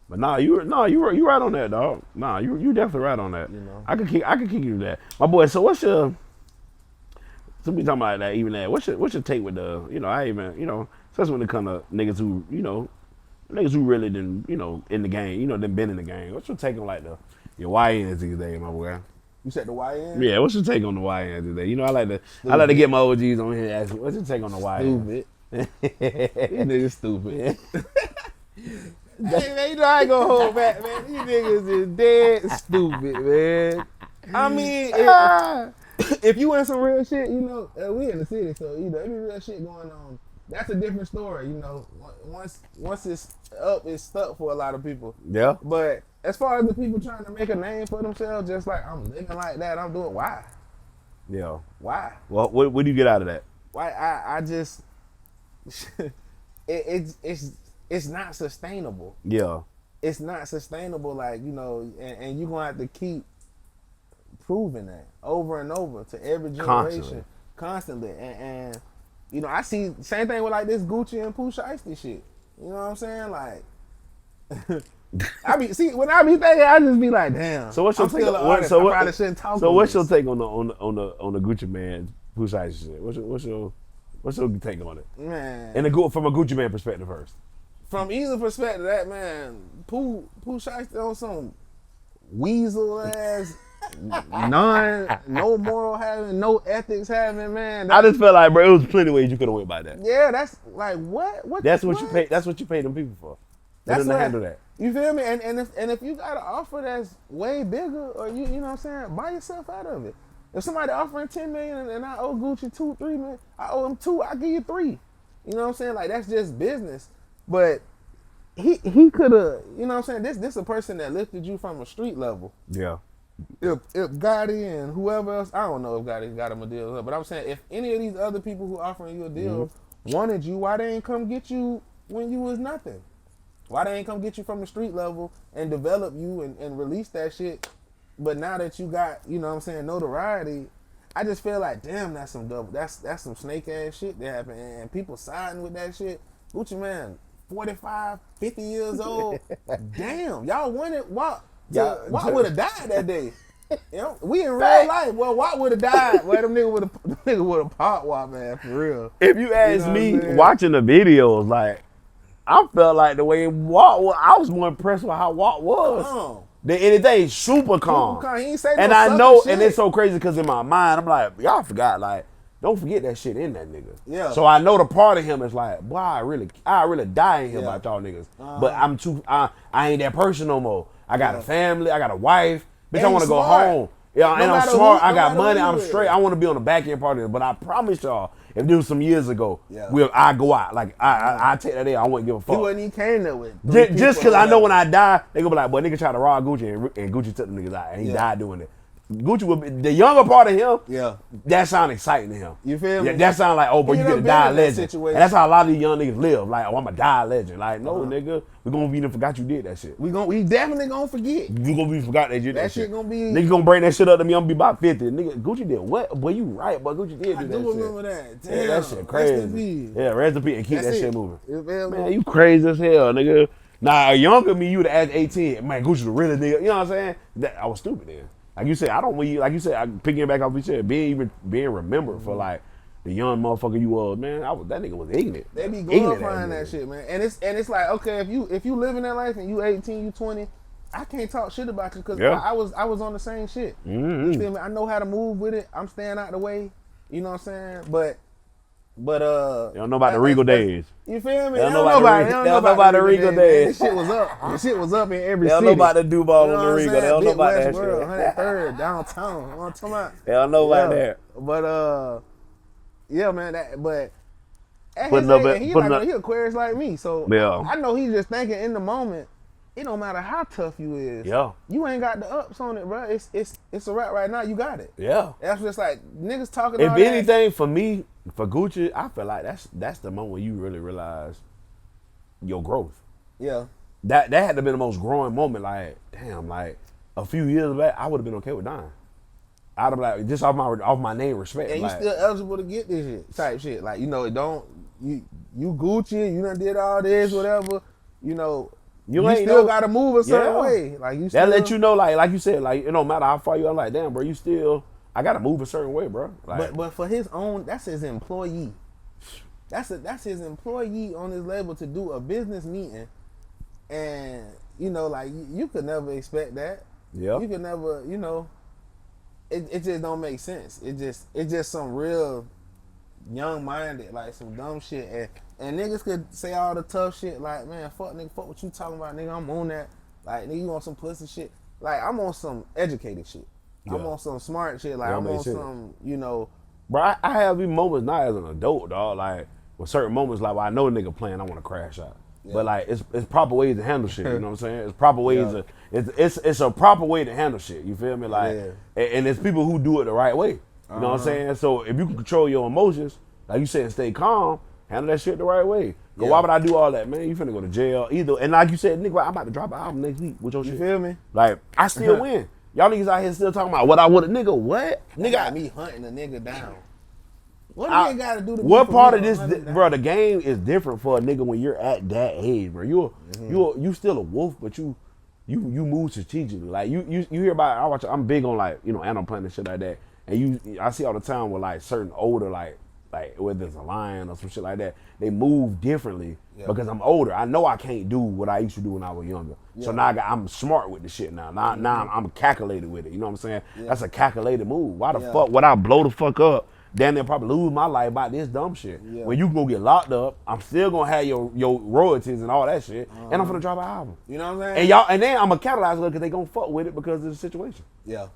S2: But nah, you right on that, dog. Nah, you definitely right on that.
S1: You know,
S2: I could kick you that, my boy. So what's your? So we talking about that, even that. What's your take with the? You know, I even especially when it come to niggas who niggas who really didn't in the game, done been in the game. What's your take on like your YNs these days, my boy?
S1: you said the YN?
S2: Yeah, what's your take on the YNs today? You know, I like to get my OGs on here and ask, what's your take on the YNs?
S1: Stupid. These niggas stupid. Hey man, I ain't gonna hold back, man. These niggas is dead stupid, man. I mean, if you in some real shit, we in the city, so every real shit going on. That's a different story, Once it's up, it's stuck for a lot of people.
S2: Yeah.
S1: But as far as the people trying to make a name for themselves, just like I'm living like that, I'm doing why?
S2: Yeah.
S1: Why?
S2: Well, what do you get out of that?
S1: Why? I just it's not sustainable.
S2: Yeah.
S1: It's not sustainable, like, and you're gonna have to keep proving that over and over to every generation. Constantly. And I see same thing with like this Gucci and Pooh Shiesty shit. You know what I'm saying? Like when I be thinking, I just be like, damn.
S2: So what's your take?
S1: I probably shouldn't talk.
S2: So what's your take on the Gucci man Pooh Shiesty shit? What's your take on it?
S1: Man.
S2: From a Gucci man perspective first.
S1: From either perspective, that man, Pooh Shiesty on some weasel ass, no moral having, no ethics having, man.
S2: I just felt like, bro, it was plenty of ways you could have went by that.
S1: Yeah, that's like what?
S2: That's what you pay. That's what you pay them people for. That's to handle that.
S1: You feel me? And if you got an offer that's way bigger, or you know what I'm saying, buy yourself out of it. If somebody offering $10 million and I owe Gucci $2, $3 million, I owe him $2, I give you $3. You know what I'm saying? Like, that's just business. But he could have, you know what I'm saying? This a person that lifted you from a street level.
S2: Yeah.
S1: If Gotti and whoever else, I don't know if Gotti got him a deal, but I'm saying if any of these other people who offering you a deal wanted you, why they ain't come get you when you was nothing? Why they ain't come get you from the street level and develop you and release that shit? But now that you got, you know what I'm saying, notoriety, I just feel like, damn, that's some snake ass shit that happened, and people siding with that shit. Gucci man, 45, 50 years old. Damn, y'all wanted Walt would have died that day. We in real life. Well, Walt would have died. Well, them nigga would have popped Walt, man, for real.
S2: If you ask me, watching the videos, like, I felt like the way Walt was, I was more impressed with how Walt was. Than anything, super calm. He ain't say and I know, shit. And it's so crazy because in my mind, I'm like, y'all forgot, like, don't forget that shit in that nigga. Yeah. So I know the part of him is like, boy, I really die in here about y'all niggas. But I ain't that person no more. I got a family, I got a wife. Bitch, I want to go home. Yeah, and I'm smart. I got money. I'm straight. I want to be on the back end part of it. But I promise y'all, if this was some years ago, I go out. Like I take that day. I wouldn't give a fuck.
S1: He wouldn't even came there with.
S2: Just because I know when I die, they gonna be like, boy, nigga tried to rob Gucci and Gucci took the niggas out and he died doing it. Gucci would be the younger part of him. Yeah, that sound exciting to him. You feel me? That sound like, oh, bro, you get to die a legend. And that's how a lot of these young niggas live. Like, oh, I'm a die legend. Like, no, nigga, we gonna be forgot you did that shit. We definitely gonna forget. You gonna be forgot that you did that shit. Gonna be. Nigga gonna bring that shit up to me. I'm gonna be about 50. Nigga, Gucci did what? Boy, you right, boy. Gucci did do that shit. I do remember that. Damn, that shit crazy. Rest in peace. Yeah, rest in peace and keep that shit moving. Man, you crazy as hell, nigga. Now, a younger me, you would have asked 18. Man, Gucci the realest nigga. You know what I'm saying? I was stupid then. Like you said, I picking back off what you said, being remembered for like the young motherfucker you was, man. That nigga was ignorant. They be
S1: glorifying that shit, man. And it's like, okay, if you living that life and you 18, you 20, I can't talk shit about you because I was on the same shit. Mm-hmm. You feel me? I know how to move with it. I'm staying out the way. You know what I'm saying? But
S2: you don't know about the Regal days.
S1: You feel me?
S2: They don't know about the Regal days.
S1: This shit was up. This shit was up in every city.
S2: They don't know about the Duval and the Regal. They don't know about that shit.
S1: 103rd downtown. You know what I'm talking about?
S2: They don't know about that.
S1: But yeah, man. He Aquarius like me, so I know he's just thinking in the moment. It don't matter how tough you is. Yeah. You ain't got the ups on it, bro. It's a wrap right now. You got it. Yeah. That's just like niggas talking.
S2: If anything, for me, for Gucci, I feel like that's the moment when you really realize your growth. Yeah. That had to have been the most growing moment. Like, damn, like a few years back, I would have been okay with dying. I'd be like, just off my name respect.
S1: And
S2: like,
S1: you still eligible to get this shit type shit. Like, it don't you Gucci, you done did all this, whatever, you
S2: ain't
S1: still gotta move a certain
S2: Yeah.
S1: way. Like you still
S2: that let you know, like you said, like it don't matter how far you are, like, damn, bro, I gotta move a certain way, bro. Like,
S1: but for his own, that's his employee. That's his employee on his label to do a business meeting, and like you could never expect that.
S2: Yeah.
S1: You could never, it just don't make sense. It's just some real young minded, like some dumb shit, and niggas could say all the tough shit, like, man, fuck nigga, fuck what you talking about, nigga, I'm on that. Like, nigga, you want some pussy shit? Like, I'm on some educated shit.
S2: Yeah.
S1: I'm on some smart shit. Like,
S2: Yeah,
S1: I'm on
S2: sense.
S1: some,
S2: Bro, I have these moments now as an adult, dog. Like, with certain moments, like, when I know a nigga playing, I want to crash out. Yeah. But like, it's proper ways to handle shit. You know what I'm saying? It's proper ways to. It's a proper way to handle shit. You feel me? Like, and it's people who do it the right way. You know what I'm saying? So if you can control your emotions, like you said, stay calm, handle that shit the right way. Why would I do all that, man? You finna go to jail either. And like you said, nigga, I'm about to drop an album next week with your shit.
S1: You feel me?
S2: Like, I still win. Y'all niggas out here still talking about what I would. Nigga, what?
S1: Nigga got me hunting a nigga down. What nigga gotta do to
S2: what
S1: be
S2: part of this, bro? The game is different for a nigga when you're at that age, bro. You still a wolf, but you move strategically. Like you hear about. I'm big on, like, animal planet and shit like that. And I see all the time with, like, certain older, like whether it's a lion or some shit like that, they move differently because I'm older. I know I can't do what I used to do when I was younger. So now I'm smart with the shit now. Now I'm calculated with it. You know what I'm saying? That's a calculated move. Why the fuck would I blow the fuck up? Then they'll probably lose my life by this dumb shit. When you go get locked up, I'm still gonna have your royalties and all that shit, and I'm gonna drop an album.
S1: You know what I'm saying?
S2: And then I'm gonna capitalize on it because they gonna fuck with it because of the situation.
S1: Yeah.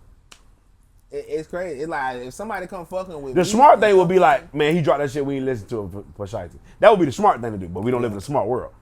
S1: It's crazy. It's like, if somebody come fucking with
S2: the smart thing would be like, man, he dropped that shit, we ain't listen to him for Shiesty. That would be the smart thing to do, but we don't live in a smart world.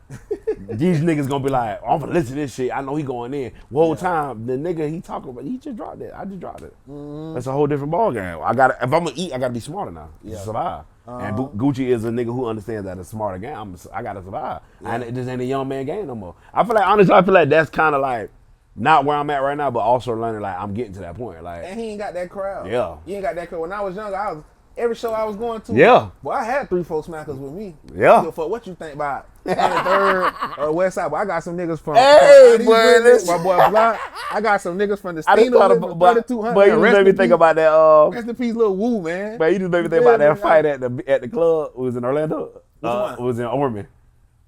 S2: These niggas gonna be like, I'm gonna listen to this shit, I know he going in. Whole time, the nigga he talking about, he just dropped it. I just dropped it. That's a whole different ball game. If I'm gonna eat, I gotta be smarter now to survive. And Gucci is a nigga who understands that it's a smarter game. I gotta survive. And it just ain't a young man game no more. Honestly, I feel like that's kind of like, not where I'm at right now, but also learning, like, I'm getting to that point. Like,
S1: and he ain't got that crowd.
S2: Yeah.
S1: He ain't got that crowd. When I was younger, every show I was going to.
S2: Yeah.
S1: Well, I had 3-4 smackers with me.
S2: Yeah.
S1: For what you think about 103rd or West Side? But I got some niggas from.
S2: Hey, boy,
S1: my boy Block. I got some niggas from the Steno, 3200.
S2: But you just made me think about that.
S1: Rest in peace, Lil Woo, man.
S2: But you just made me think about that fight at the club. It was in Orlando.
S1: one?
S2: It was in Ormond.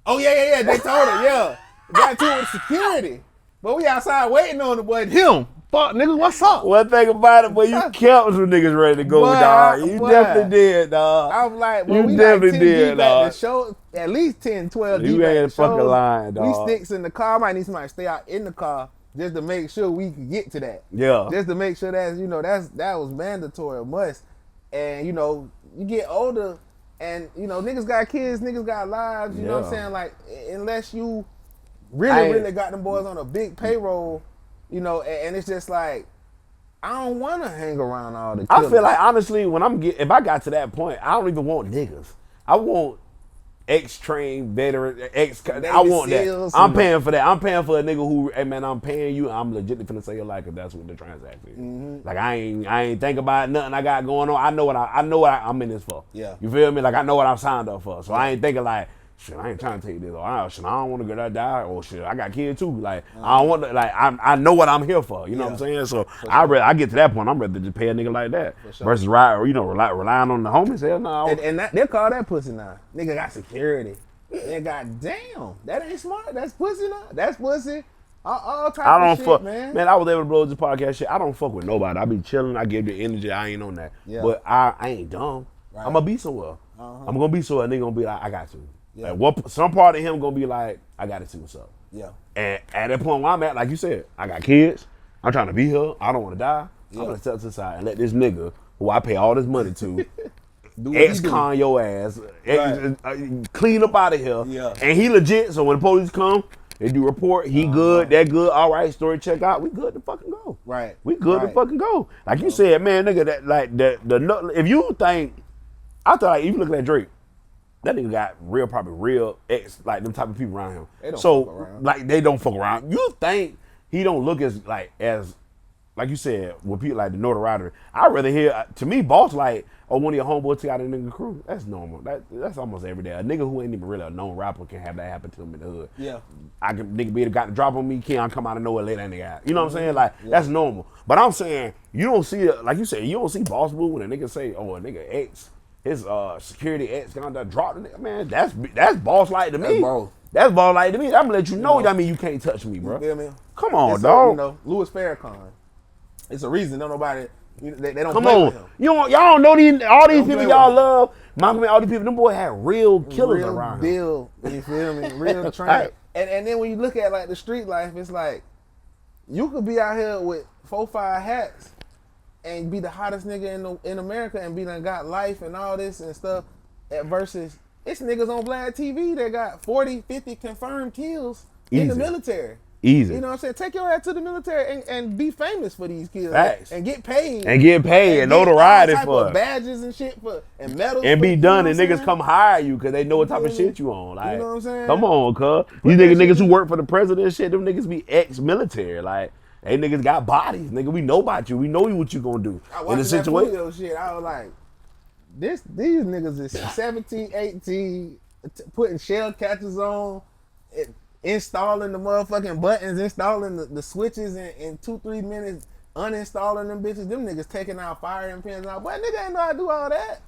S1: Oh yeah. They told it. Yeah. Got to it with security. But we outside waiting on the boy. Him. Fuck, nigga, what's up?
S2: One thing about it, boy, you kept some niggas ready to go, dog. You definitely did, dog.
S1: I was like,
S2: well, we definitely like 10
S1: did,
S2: deep dog.
S1: At the show, at least 10, 12 deep.
S2: You ain't fucking lying, dog.
S1: We sticks in the car. I might need somebody to stay out in the car just to make sure we can get to that.
S2: Yeah.
S1: Just to make sure that was mandatory, a must. And you get older, and niggas got kids, niggas got lives. You know what I'm saying? Like, unless you really got them boys on a big payroll, and it's just like, I don't want to hang around all the killers.
S2: I feel like, honestly, if I got to that point, I don't even want niggas. I want ex-trained veteran, I want that. I'm paying for that. I'm paying for a nigga who, hey man, I'm paying you. I'm legitimately finna say your life if that's what the transaction is. Mm-hmm. Like, I ain't think about nothing I got going on. I know what I'm in this for.
S1: Yeah.
S2: You feel me? Like, I know what I'm signed up for. So I ain't thinking like, shit, I ain't trying to take this. Or shit, I don't want to get that die. Or shit, I got kids too. Like, I don't want to, like, I know what I'm here for. You know what I'm saying? So I get to that point, I'm ready to just pay a nigga like that. Versus relying on the homies. Hell no.
S1: And they call that pussy now. Nigga got security. Nigga got, damn, that ain't smart. That's pussy now. That's pussy. All type of shit, man.
S2: Man, I was able to blow this podcast shit. I don't fuck with nobody. I be chilling. I give the energy. I ain't on that. Yeah. But I ain't dumb. Right. I'm gonna be somewhere. I'm gonna be somewhere. Nigga gonna be like, I got to. Yeah. Like, some part of him gonna be like, I gotta see what's up. Yeah. And at that point where I'm at, like you said, I got kids. I'm trying to be here. I don't want to die. Yeah. I'm gonna step to the side and let this nigga, who I pay all this money to, ex-con your ass, clean up out of here. Yeah. And he legit. So when the police come, they do report. He good. That good. All right. Story check out. We good to fucking go.
S1: Right.
S2: We good to fucking go. Like you said, man, nigga. That like if you think, I thought, like, if you look at Drake. That nigga got probably real ex, like them type of people around him.
S1: They don't fuck around.
S2: Like, they don't fuck around. You think he don't look as like you said, with people like the notoriety, I'd rather hear, to me, boss like, oh, one of your homeboys took out a nigga crew. That's normal. That's almost every day. A nigga who ain't even really a known rapper can have that happen to him in the hood.
S1: Yeah.
S2: Nigga be got the drop on me, can't come out of nowhere, let that nigga out. You know what I'm saying? Like, that's normal. But I'm saying, you don't see, like you said, you don't see boss move when a nigga say, oh, a nigga X, his security X gonna drop the nigga. Man, that's boss like to me. That's boss like to me. I'm gonna let you know that mean you can't touch me, bro.
S1: You feel me?
S2: Come on, dog.
S1: You know, Louis Farrakhan. It's a reason. Don't nobody. They don't
S2: Come
S1: play
S2: on.
S1: with him.
S2: Y'all don't know all these people y'all
S1: him.
S2: love. Malcolm and all these people, them boys had real killers
S1: Real
S2: around
S1: deal. You feel me? Real train. And then when you look at like the street life, it's like you could be out here with 4-5 hats and be the hottest nigga in America and be done got life and all this and stuff. Versus it's niggas on Vlad TV that got 40, 50 confirmed kills in the military.
S2: Easy.
S1: You know what I'm saying? Take your ass to the military and be famous for these kills.
S2: Facts.
S1: And get paid.
S2: And notoriety for it.
S1: Badges and shit and medals.
S2: And be done and niggas come hire you because they know what type of shit you on. Like,
S1: you know what I'm saying?
S2: Come on, cuz. These niggas who work for the president and shit, them niggas be ex-military. Like, they niggas got bodies. Nigga, we know about you. We know what you gonna do.
S1: In the situation. Shit, I was like, these niggas is 17, 18, putting shell catchers on, installing the motherfucking buttons, installing the switches in 2-3 minutes, uninstalling them bitches. Them niggas taking out firing pins out. Boy, nigga ain't know how to do all that.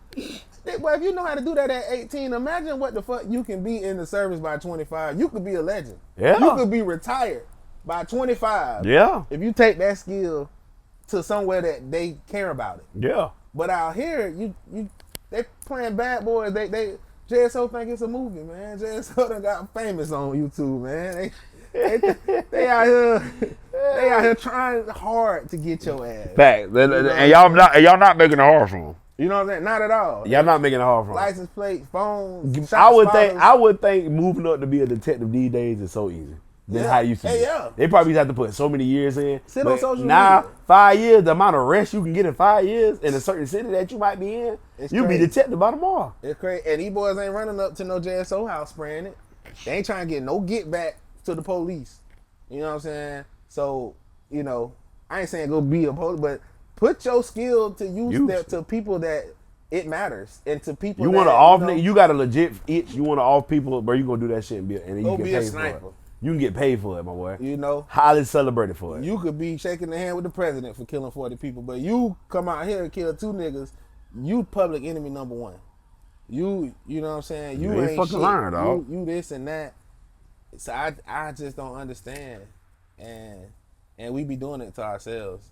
S1: Boy, if you know how to do that at 18, imagine what the fuck you can be in the service by 25. You could be a legend.
S2: Yeah.
S1: You could be retired by 25.
S2: Yeah.
S1: If you take that skill to somewhere that they care about it.
S2: Yeah.
S1: But out here, they playing bad boys. They JSO think it's a movie, man. JSO done got famous on YouTube, man. They out here trying hard to get your ass.
S2: Fact. And y'all not making it hard for them.
S1: You know what I'm saying? Not at all.
S2: Y'all not making it hard for them.
S1: License plate, phones.
S2: I would think moving up to be a detective these days is so easy. That's how you used to be.
S1: Yeah.
S2: They probably have to put so many years in.
S1: Sit on social
S2: now,
S1: media.
S2: 5 years, the amount of rest you can get in 5 years in a certain city that you might be in, you'll be detected by tomorrow.
S1: It's crazy. And these boys ain't running up to no JSO house spraying it. They ain't trying to get no get back to the police. You know what I'm saying? So, you know, I ain't saying go be a police, but put your skill to use to people that it matters. And to people
S2: you
S1: that,
S2: want to off nigga, you got a legit itch, you want to off people, bro, you gonna do that shit and then you get paid for it. You can get paid for it, my boy.
S1: You know?
S2: Highly celebrated for it.
S1: You could be shaking the hand with the president for killing 40 people, but you come out here and kill 2 niggas, you public enemy number 1. You know what I'm saying? You ain't
S2: fucking
S1: shit.
S2: learn, dog.
S1: You this and that. So I just don't understand. And we be doing it to ourselves.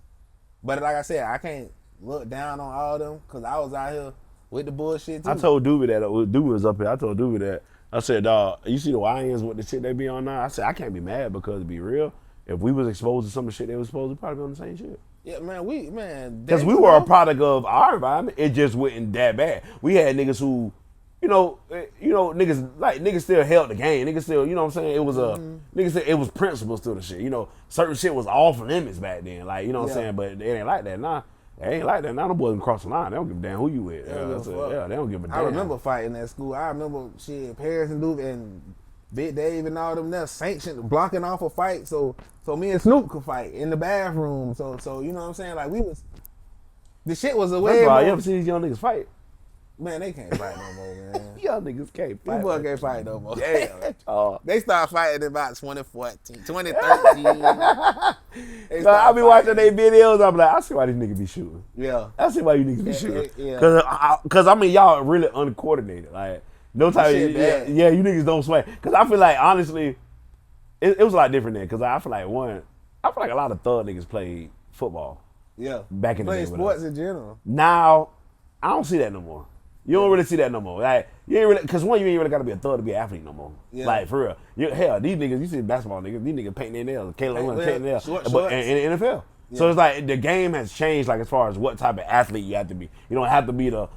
S1: But like I said, I can't look down on all of them because I was out here with the bullshit too.
S2: I told Doobie that, Doobie was up here, I told Doobie that. I said, dog, you see the YNs with the shit they be on now? I said, I can't be mad because to be real, if we was exposed to some of the shit they was supposed to, probably be on the same shit.
S1: Yeah, man,
S2: because we were a product of our environment. It just wasn't that bad. We had niggas who, niggas still held the game. Niggas still, you know what I'm saying? It was niggas said it was principles to the shit. You know, certain shit was off limits back then. Like, you know what I'm saying? But it ain't like that now. They ain't like that. Now them boys can cross the line. They don't give a damn who you with. They don't give a damn.
S1: I remember fighting at school. I remember shit, Paris and Duke and Big Dave and all them there sanctioned blocking off a fight so me and Snoop could fight in the bathroom. So you know what I'm saying? Like the shit was a way.
S2: That's why you ever see these young niggas fight?
S1: Man, they can't fight no more, man.
S2: Young niggas can't fight.
S1: These boys can't fight no more.
S2: Damn.
S1: They started fighting in about 2014, 2013.
S2: I be watching their videos. I'm like, I see why these niggas be shooting.
S1: Yeah.
S2: I see why you niggas be shooting.
S1: Yeah.
S2: Cause I mean, y'all are really uncoordinated. Like, no type of, you niggas don't sway. Cause I feel like, honestly, it was a lot different then. Cause I feel like a lot of thug niggas played football.
S1: Yeah.
S2: Back in the day.
S1: Playing sports in general.
S2: Now, I don't see that no more. You don't really see that no more. Like, you ain't really, cause one, you ain't really gotta be a thug to be an athlete no more. Yeah. Like, for real. Hell, these niggas, you see basketball niggas, these niggas painting their nails, painting their nails. But in the NFL. Yeah. So it's like the game has changed, like, as far as what type of athlete you have to be. You don't have to be the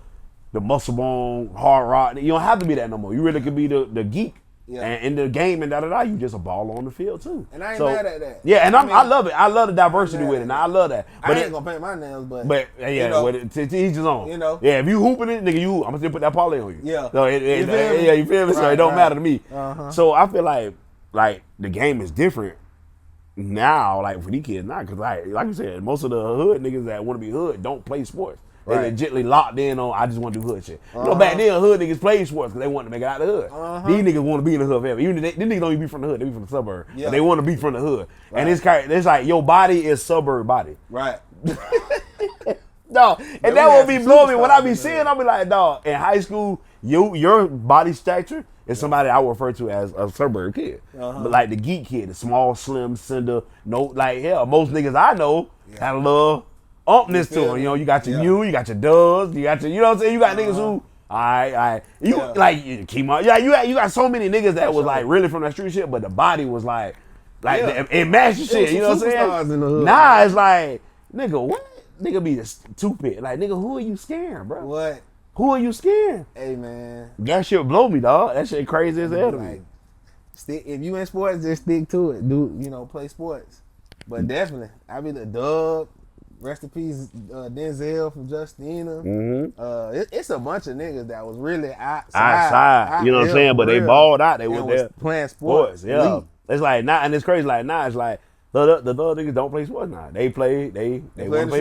S2: muscle bone, hard rock. You don't have to be that no more. You really could be the geek. Yeah. And in the game and you just a ball on the field too.
S1: And I ain't mad at that.
S2: Yeah, and I love it. I love the diversity with it. And I love that.
S1: But I ain't gonna paint my nails, but
S2: yeah,
S1: you know,
S2: to each his own.
S1: You know,
S2: yeah, if you hooping it, nigga, I'm gonna still put that parlay on you.
S1: Yeah,
S2: so you feel me? So it don't matter to me.
S1: Uh-huh.
S2: So I feel like the game is different now, like for these kids now, because like you said, most of the hood niggas that want to be hood don't play sports. They legitly locked in on, I just want to do hood shit. You know, back then, hood niggas played sports because they wanted to make it out of the hood. These niggas want to be in the hood forever. Even these niggas don't even be from the hood, they be from the suburb. Yeah. But they want to be from the hood. Right. And it's like, your body is suburb body.
S1: Right.
S2: Dog, and that will be blowing me. When I be seeing, I'll be like, dog, in high school, your body stature is somebody I would refer to as a suburb kid. But like the geek kid, the small, slim, slender, like, hell, most niggas I know had a little umpness to them. You know, you got your you got your does, you got your, you know what I'm saying? You got niggas who, like, you keep on, you got so many niggas that was like really from that street shit, but the body was like it matched the shit, you know what I'm saying? Nah, it's like, nigga, what? Nigga be stupid. Like, nigga, who are you scaring, bro?
S1: What?
S2: Who are you scaring?
S1: Hey, man.
S2: That shit blow me, dog. That shit crazy as hell to me.
S1: If you in sports, just stick to it. Play sports. But definitely, I be the Doug. Rest in peace, Denzel from Justina. It's a bunch of niggas that was really outside.
S2: You know what I'm saying? But they balled out. They
S1: was
S2: there
S1: playing sports.
S2: Yeah. It's like, and it's crazy. Like, it's like, the thug niggas don't play sports now. They want to play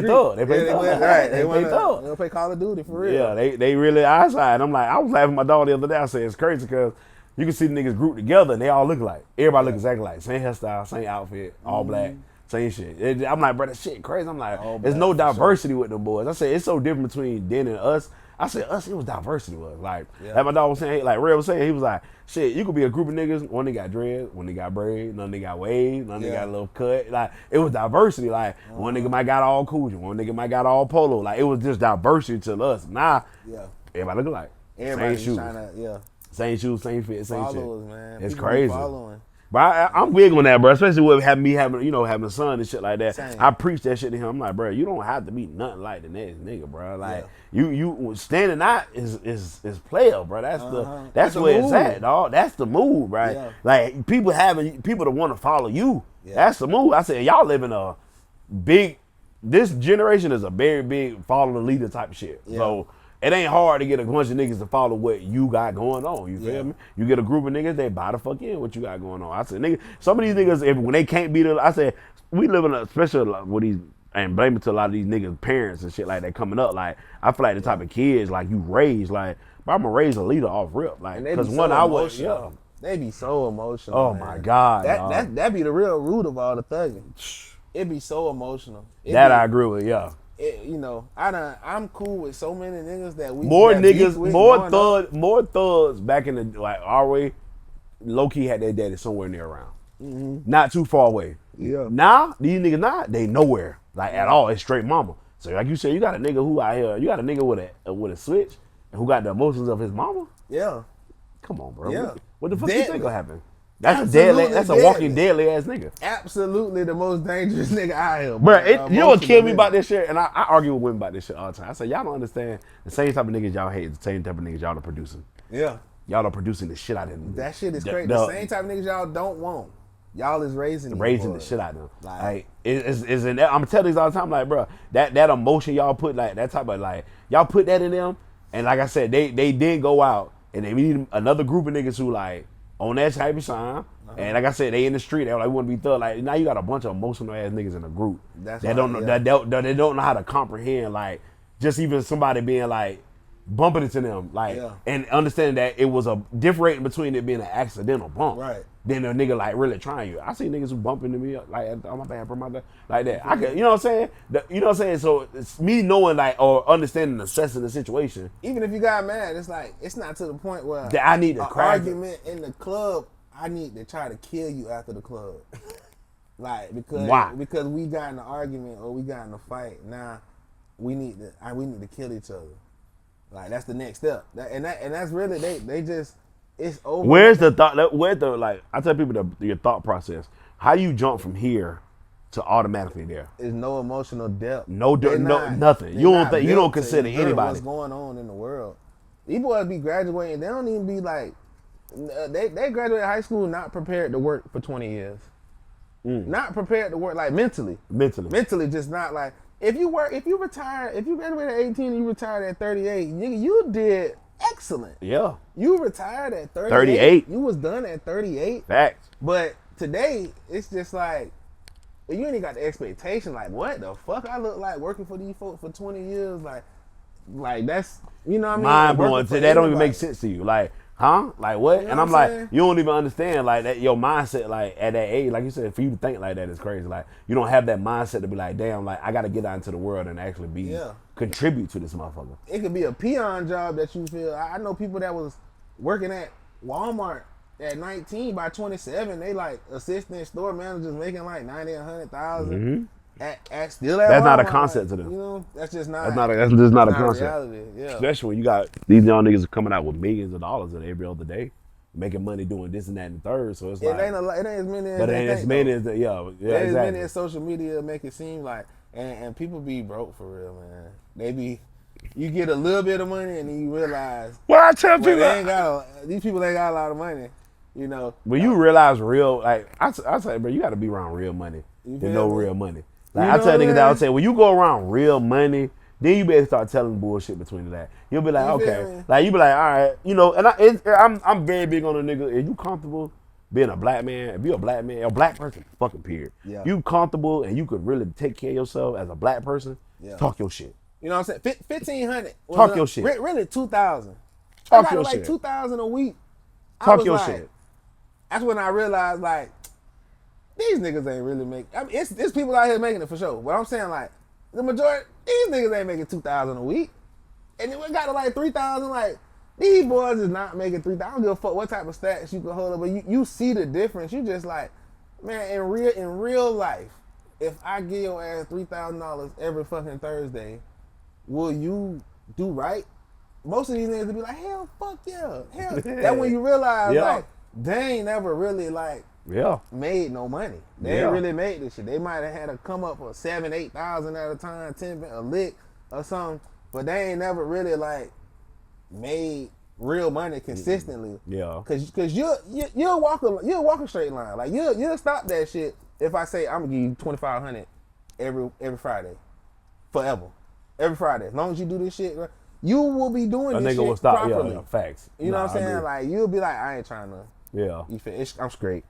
S2: thug. They play thug.
S1: Right. They play thug. They play Call of Duty for real.
S2: Yeah, they really outside. I'm like, I was laughing at my dog the other day. I said, it's crazy because you can see the niggas group together and they all look alike. Everybody look exactly like. Same hairstyle, same outfit, all black. Same shit. I'm like, bro, that shit crazy. I'm like, there's no diversity with them boys. I said, it's so different between them and us. I said, us, it was diversity with us. Like my dog was saying, like Red was saying, he was like, shit, you could be a group of niggas, one they got dreads, one they got braids, none they got waves, none they got a little cut. Like, it was diversity. Like, one nigga might got all Coogee, one nigga might got all Polo. Like, it was just diversity to us. Nah, everybody look alike.
S1: Everybody
S2: same shoes. Same shoes, same fit, same
S1: followers,
S2: shit.
S1: Man.
S2: It's
S1: People
S2: crazy.
S1: Following.
S2: But I'm big on that, bro. Especially with having a son and shit like that.
S1: Same.
S2: I preach that shit to him. I'm like, bro, you don't have to be nothing like the next nigga, bro. Like you standing out is player, bro. That's where it's at, dog. That's the move, right? Yeah. Like people to want to follow you. Yeah. That's the move. I said, y'all live in a big. This generation is a very big follow the leader type of shit. Yeah. So it ain't hard to get a bunch of niggas to follow what you got going on. You feel me? You get a group of niggas, they buy the fuck in what you got going on. I said, nigga, some of these niggas, when they can't be the, I said, we live in a special with these, and blame it to a lot of these niggas' parents and shit like that coming up. Like, I feel like the type of kids like you raise, like, bro, I'm gonna raise a leader off rip. Like, because
S1: they be so emotional.
S2: Oh, man. My God.
S1: That be the real root of all the thugging. It be so emotional.
S2: I agree with,
S1: I'm cool with so many niggas that we
S2: more thugs back in the like our way, low key had their daddy somewhere near around, not too far away. Yeah. Now these niggas they nowhere like at all. It's straight mama. So like you said, you got a nigga who out here, you got a nigga with a switch and who got the emotions of his mama.
S1: Yeah.
S2: Come on, bro. Yeah. What the fuck you think will happen? That's a walking deadly ass nigga.
S1: Absolutely the most dangerous nigga out here.
S2: Bro, you know what killed me about this shit? And I argue with women about this shit all the time. I say, y'all don't understand the same type of niggas y'all hate is the same type of niggas y'all are producing.
S1: Yeah.
S2: Y'all are producing the shit out of them.
S1: That shit is crazy. The same type of niggas y'all don't want. Y'all is raising
S2: the shit out of them. Like it's in that. I'm gonna tell these all the time, like, bro, that emotion y'all put, like that type of like y'all put that in them. And like I said, they did go out and they need another group of niggas who like on that type of sign, and like I said, they in the street. They like want to be thug. Like now, you got a bunch of emotional ass niggas in a group that don't know that they don't know how to comprehend. Like just even somebody being like bumping into them, like and understanding that it was a difference between it being an accidental bump, than a nigga like really trying you. I see niggas who bump into me like, oh my bad, bro, my bad, like that. I can, you know what I'm saying? You know what I'm saying? So it's me knowing like or understanding, assessing the situation.
S1: Even if you got mad, it's like it's not to the point where
S2: that I need to crack
S1: argument in the club. I need to try to kill you after the club, like because we got in an argument or we got in a fight. Now we need to kill each other. Like that's the next step. And that's really they just. It's over.
S2: Where's the thought? Where's the like? I tell people your thought process. How do you jump from here to automatically there?
S1: There's no emotional depth.
S2: Nothing. You don't consider anybody.
S1: What's going on in the world? These boys be graduating. They don't even be like. They graduate high school not prepared to work for 20 years. Not prepared to work like mentally. Mentally, just not like if you retire, if you graduated at 18 and you retired at 38, you did. Excellent.
S2: Yeah.
S1: You retired at 38. You was done at 38.
S2: Facts.
S1: But today, it's just like, But you ain't got the expectation, like, what the fuck I look like working for these folks for 20 years, like that's, you know what I mean?
S2: Mind blowing.
S1: Working for
S2: That don't even
S1: anybody.
S2: make sense to you. Like, huh? Like what?
S1: You know
S2: And
S1: what
S2: I'm
S1: I'm
S2: like,
S1: saying?
S2: you don't even understand like that. Your mindset, like at that age, like you said, for you to think like that is crazy. Like you don't have that mindset to be like, damn, like I got to get out into the world and actually be contribute to this motherfucker.
S1: It could be a peon job that you feel. I know people that was working at Walmart at 19, by 27, they like assistant store managers making like 90, 100,000. At still at
S2: That's
S1: Walmart,
S2: not a concept to them.
S1: You know, that's just not.
S2: That's just not a
S1: not
S2: concept.
S1: reality. Yeah.
S2: Especially when you got these young niggas coming out with millions of dollars every other day, making money doing this and that and the third. So it's
S1: It
S2: like,
S1: ain't a lot. It ain't as many as
S2: but it
S1: they
S2: ain't
S1: think,
S2: as many
S1: though.
S2: as the, yeah,
S1: There's
S2: exactly.
S1: as many as social media make it seem like, and people be broke for real, man. They be, you get a little bit of money and then you realize,
S2: Well, I tell
S1: well,
S2: people,
S1: these people ain't got a lot of money, you know.
S2: when you realize real, like I say, bro, you got to be around real money
S1: You
S2: to
S1: feel
S2: know
S1: me?
S2: real money. Like
S1: You
S2: I
S1: know
S2: tell
S1: what
S2: niggas
S1: I
S2: that I
S1: mean?
S2: say, when you go around real money, then you better start telling bullshit between that. You'll be like,
S1: You feel
S2: okay,
S1: me?
S2: like you be like, all right, you know. And I'm very big on a nigga. If you comfortable being a black man, if you're a black man, a black person, fucking period.
S1: Yeah.
S2: You comfortable and you could really take care of yourself as a black person.
S1: Yeah.
S2: Talk your shit.
S1: You know what I'm saying? 1,500.
S2: Talk your shit.
S1: Really 2,000.
S2: Talk
S1: I
S2: your
S1: got like
S2: shit.
S1: 2,000 a week. I
S2: Talk
S1: was
S2: your
S1: like,
S2: shit.
S1: That's when I realized, like, these niggas ain't really making. I mean, it's people out here making it for sure. But I'm saying, like, the majority, these niggas ain't making 2,000 a week. And then we got to like 3,000. Like, these boys is not making 3,000. I don't give a fuck what type of stats you can hold up, but you see the difference. You just like, man, in real life, if I give your ass $3,000 every fucking Thursday, will you do right? Most of these niggas will be like, hell, fuck yeah, hell. That's when you realize, like, they ain't never really like made no money. They ain't really made this shit. They might have had to come up for 7,000, 8,000 at a time, 10 a lick or something, but they ain't never really like made real money consistently.
S2: Yeah.
S1: Cause you'll walk a straight line. Like you'll stop that shit if I say I'm gonna give you 2,500 every Friday, forever, every Friday. As long as you do this shit, you will be doing this shit properly.
S2: Yeah, facts.
S1: You know what I'm saying? Like you'll be like, I ain't trying to.
S2: Yeah.
S1: You feel? I'm straight.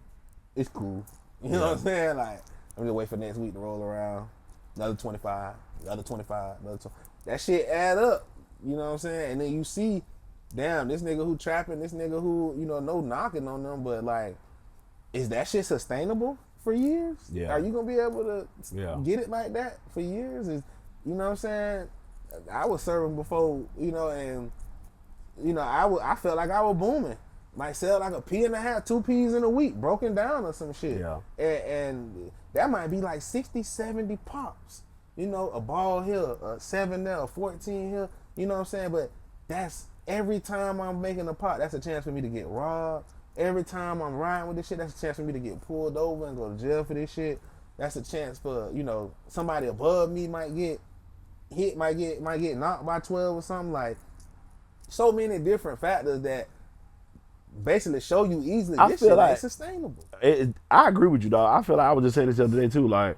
S1: It's cool. You know what I'm saying? Like I'm just wait for next week to roll around. Another 25, another 25, another 20. That shit add up. You know what I'm saying? And then you see, damn, this nigga who trapping, this nigga who, you know, no knocking on them, but like, is that shit sustainable for years?
S2: Yeah.
S1: Are you gonna be able to get it like that for years? You know what I'm saying? I was serving before, you know, and you know, I felt like I was booming. Might sell like a P and a half, 2 P's in a week, broken down or some shit.
S2: Yeah.
S1: And that might be like 60, 70 pops. You know, a ball here, a 7 there, a 14 here. You know what I'm saying? But that's every time I'm making a pop, that's a chance for me to get robbed. Every time I'm riding with this shit, that's a chance for me to get pulled over and go to jail for this shit. That's a chance for, you know, somebody above me might get hit, might get knocked by 12 or something. Like, so many different factors that basically show you easily this shit ain't sustainable.
S2: I agree with you, dog. I feel like I was just saying this the other day too. Like,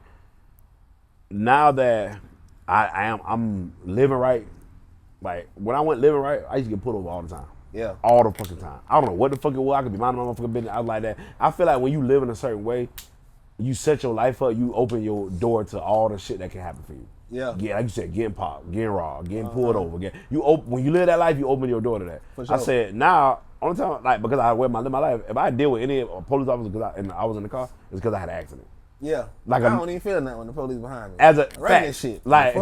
S2: now that I'm living right, like when I went living right, I used to get pulled over all the time.
S1: Yeah.
S2: All the fucking time. I don't know what the fuck it was. I could be minding my motherfucking business. I was like that. I feel like when you live in a certain way, you set your life up, you open your door to all the shit that can happen for you.
S1: Yeah.
S2: Like you said, getting popped, getting robbed, getting pulled over. When you live that life, you open your door to that.
S1: For sure.
S2: I said, now, only time, like, because I live my life, if I deal with any police officer because I was in the car, it's because I had an accident.
S1: Yeah.
S2: Like
S1: I don't even feel nothing when the police behind me.
S2: As a
S1: run this shit.
S2: like,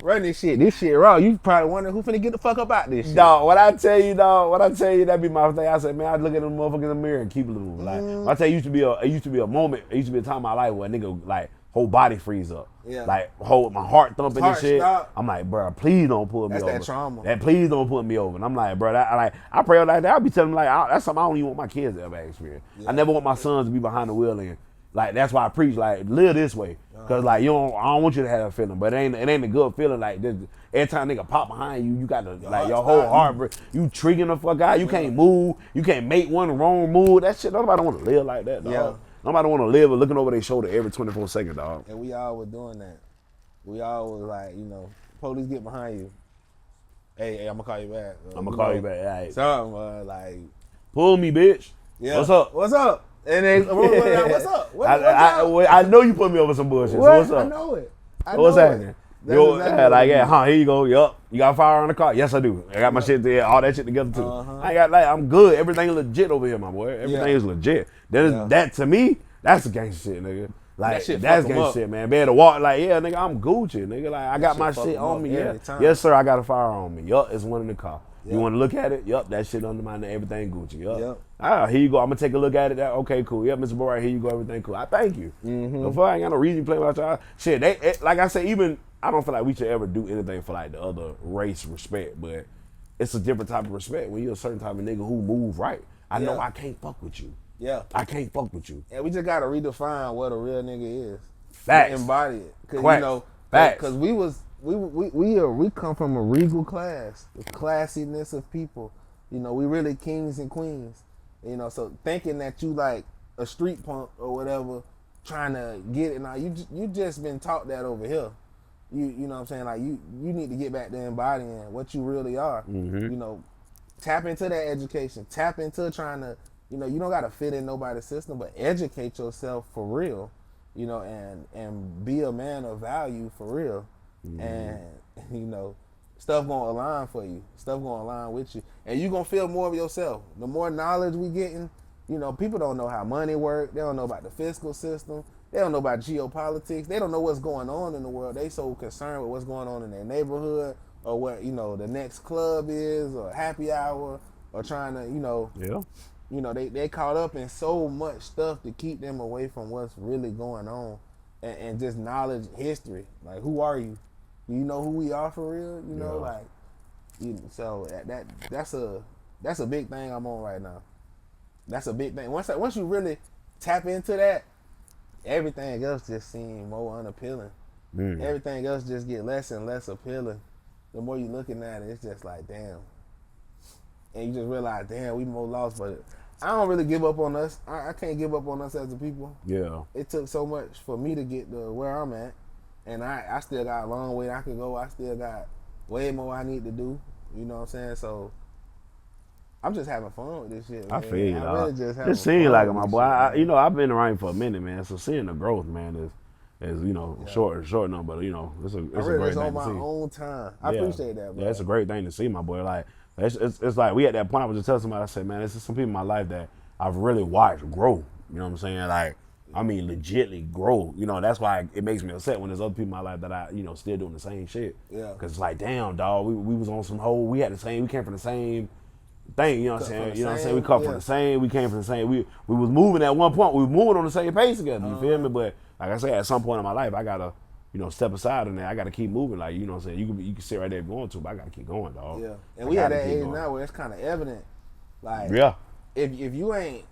S1: run this shit. This shit raw. You probably wondering who finna get the fuck up out this shit.
S2: Dog, what I tell you, that be my thing. I said, man, I look at them motherfuckers in the mirror and keep it moving. Like, I tell you, it used to be a moment, it used to be a time in my life where a nigga, like, whole body freeze up.
S1: Yeah.
S2: Like, hold my heart thumping and shit.
S1: Stop.
S2: I'm like, bro, please don't pull me over.
S1: That's that trauma.
S2: Please don't put me over. And I'm like, bro, I pray like that. I'll be telling them, like, that's something I don't even want my kids to ever experience. Yeah. I never want my sons to be behind the wheel and, like, that's why I preach, like, live this way. Cause like I don't want you to have a feeling, but it ain't a good feeling. Like this, every time nigga pop behind you, you got to like your whole heart, you triggering the fuck out. You can't move. You can't make one wrong move. That shit. Nobody want to live like that, dog. Yeah. Nobody want to live looking over their shoulder every 24 seconds, dog.
S1: And we all were doing that. We all was like, you know, police get behind you. Hey, I'm gonna call you back.
S2: I'm gonna call you back. Right.
S1: Something like,
S2: pull me, bitch.
S1: Yeah.
S2: What's up?
S1: What's up? And they, what's up? What's
S2: I know you put me over some bullshit.
S1: what?
S2: So what's up?
S1: I know it.
S2: What's happening? Yo,
S1: Exactly
S2: like, yeah, huh? Here you go. Yup. You got a fire on the car? Yes, I do. I got my shit there, all that shit together too. I ain't got like, I'm good. Everything is legit over here, my boy. Everything is legit. That to me, that's the gangster shit, nigga. Like that's gangster shit, man. Be able to walk like, yeah, nigga, I'm Gucci, nigga. Like I got my shit on me. Yeah. Yes, sir. I got a fire on me. Yup, it's one in the car. You want to look at it? Yup, that shit under my name. Everything Gucci. Yup. Here you go. I'm gonna take a look at it. Okay, cool. Yep, Mr. Boy, right here you go. Everything cool. I thank you. If I ain't got no reason to play about y'all, shit. Like I said, even I don't feel like we should ever do anything for like the other race respect, but it's a different type of respect when you're a certain type of nigga who move right. I know I can't fuck with you.
S1: Yeah,
S2: I can't fuck with you.
S1: And we just gotta redefine what a real nigga is.
S2: Facts.
S1: Embody it, cause
S2: Quack.
S1: you know,
S2: Facts.
S1: Cause we come from a regal class, the classiness of people. You know, we really kings and queens. You know, so thinking that you like a street punk or whatever, trying to get it now, you just been taught that over here. You know what I'm saying? Like you need to get back to embodying what you really are. You know, tap into that education. Tap into trying to, you know, you don't gotta fit in nobody's system, but educate yourself for real. You know, and be a man of value for real. And you know, stuff gonna align for you. Stuff gonna align with you, and you gonna feel more of yourself. The more knowledge we getting, you know, people don't know how money work. They don't know about the fiscal system. They don't know about geopolitics. They don't know what's going on in the world. They so concerned with what's going on in their neighborhood or what, you know, the next club is or happy hour or trying to, you know, they caught up in so much stuff to keep them away from what's really going on and just knowledge history. Like, who are you? Do you know who we are for real? You know, like, so that's a big thing I'm on right now. That's a big thing. Once you really tap into that, everything else just seems more unappealing. Everything else just get less and less appealing. The more you looking at it, it's just like, damn. And you just realize, damn, we more lost. But I don't really give up on us. I can't give up on us as a people. Yeah. It took so much for me to get to where I'm at. And I still got a long way I can go. I still got way more I need to do. You know what I'm saying? So I'm just having fun with this shit, man.
S2: I feel you, dog.
S1: Really
S2: it seems like it, my boy. I've been around for a minute, man. So seeing the growth, man, is you know, short number, but you know, it's a great thing to see.
S1: on my own time. I appreciate that, bro.
S2: Yeah, it's a great thing to see, my boy. Like it's like we at that point. I was just telling somebody, I said, man, this is some people in my life that I've really watched grow. You know what I'm saying? Like, I mean, legitly grow. You know, that's why it makes me upset when there's other people in my life that I, you know, still doing the same shit. Yeah. Cause it's like, damn, dog, we was on some whole. We came from the same thing, you know what I'm saying? You know what I'm saying? We come from the same, we came from the same, we was moving at one point, we were moving on the same pace together, you feel me? But like I said, at some point in my life, I gotta, you know, step aside in there. I gotta keep moving, like, you know what I'm saying? You can sit right there if you want to, but I gotta keep going, dog.
S1: Yeah. And we at that age now where it's kind of evident, like, if you ain't